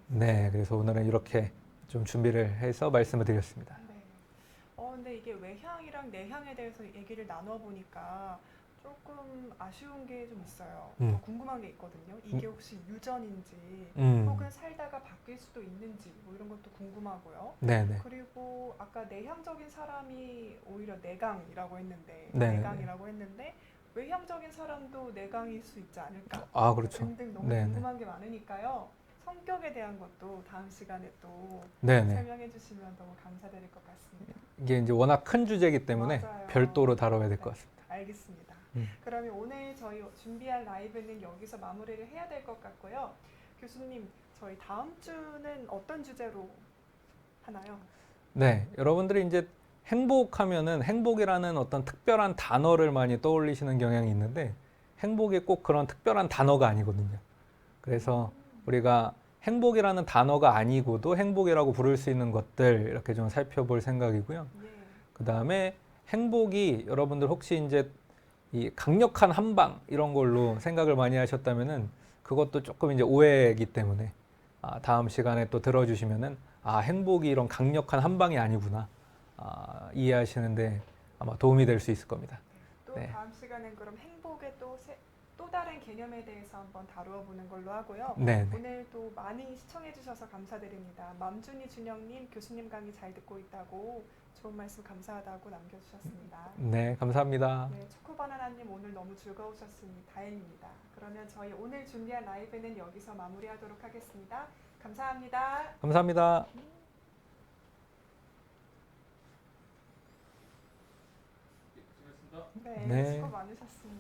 네, 그래서 오늘은 이렇게 좀 준비를 해서 말씀을 드렸습니다. 네. 근데 이게 외향이랑 내향에 대해서 얘기를 나눠 보니까 조금 아쉬운 게 좀 있어요. 궁금한 게 있거든요. 이게 혹시 유전인지 혹은 살다가 바뀔 수도 있는지 뭐 이런 것도 궁금하고요. 네네. 그리고 아까 내향적인 사람이 오히려 내강이라고 했는데 네네네. 내강이라고 했는데 외향적인 사람도 내강일 수 있지 않을까? 그렇죠. 등등 너무 네네. 궁금한 게 많으니까요. 성격에 대한 것도 다음 시간에 또 네네. 설명해 주시면 너무 감사드릴 것 같습니다. 이게 이제 워낙 큰 주제이기 때문에 맞아요. 별도로 다뤄야 될 것 네, 같습니다. 알겠습니다. 음. 그러면 오늘 저희 준비한 라이브는 여기서 마무리를 해야 될 것 같고요. 교수님, 저희 다음 주는 어떤 주제로 하나요? 네, 여러분들이 이제 행복하면은 행복이라는 어떤 특별한 단어를 많이 떠올리시는 경향이 있는데 행복이 꼭 그런 특별한 단어가 아니거든요. 그래서 우리가 행복이라는 단어가 아니고도 행복이라고 부를 수 있는 것들 이렇게 좀 살펴볼 생각이고요. 예. 그 다음에 행복이 여러분들 혹시 이제 이 강력한 한방 이런 걸로 생각을 많이 하셨다면은 그것도 조금 이제 오해이기 때문에 다음 시간에 또 들어주시면은 행복이 이런 강력한 한방이 아니구나 이해하시는데 아마 도움이 될 수 있을 겁니다. 또 네. 다음 시간엔 그럼 행복의 또 다른 개념에 대해서 한번 다루어 보는 걸로 하고요. 네. 오늘 또 많이 시청해 주셔서 감사드립니다. 맘준이 준영님 교수님 강의 잘 듣고 있다고 좋은 말씀 감사하다고 남겨주셨습니다. 네, 감사합니다. 네, 초코바나나님 오늘 너무 즐거우셨으니 다행입니다. 그러면 저희 오늘 준비한 라이브는 여기서 마무리하도록 하겠습니다. 감사합니다. 감사합니다. 수고하셨습니다. 네, 네. 수고 많으셨습니다.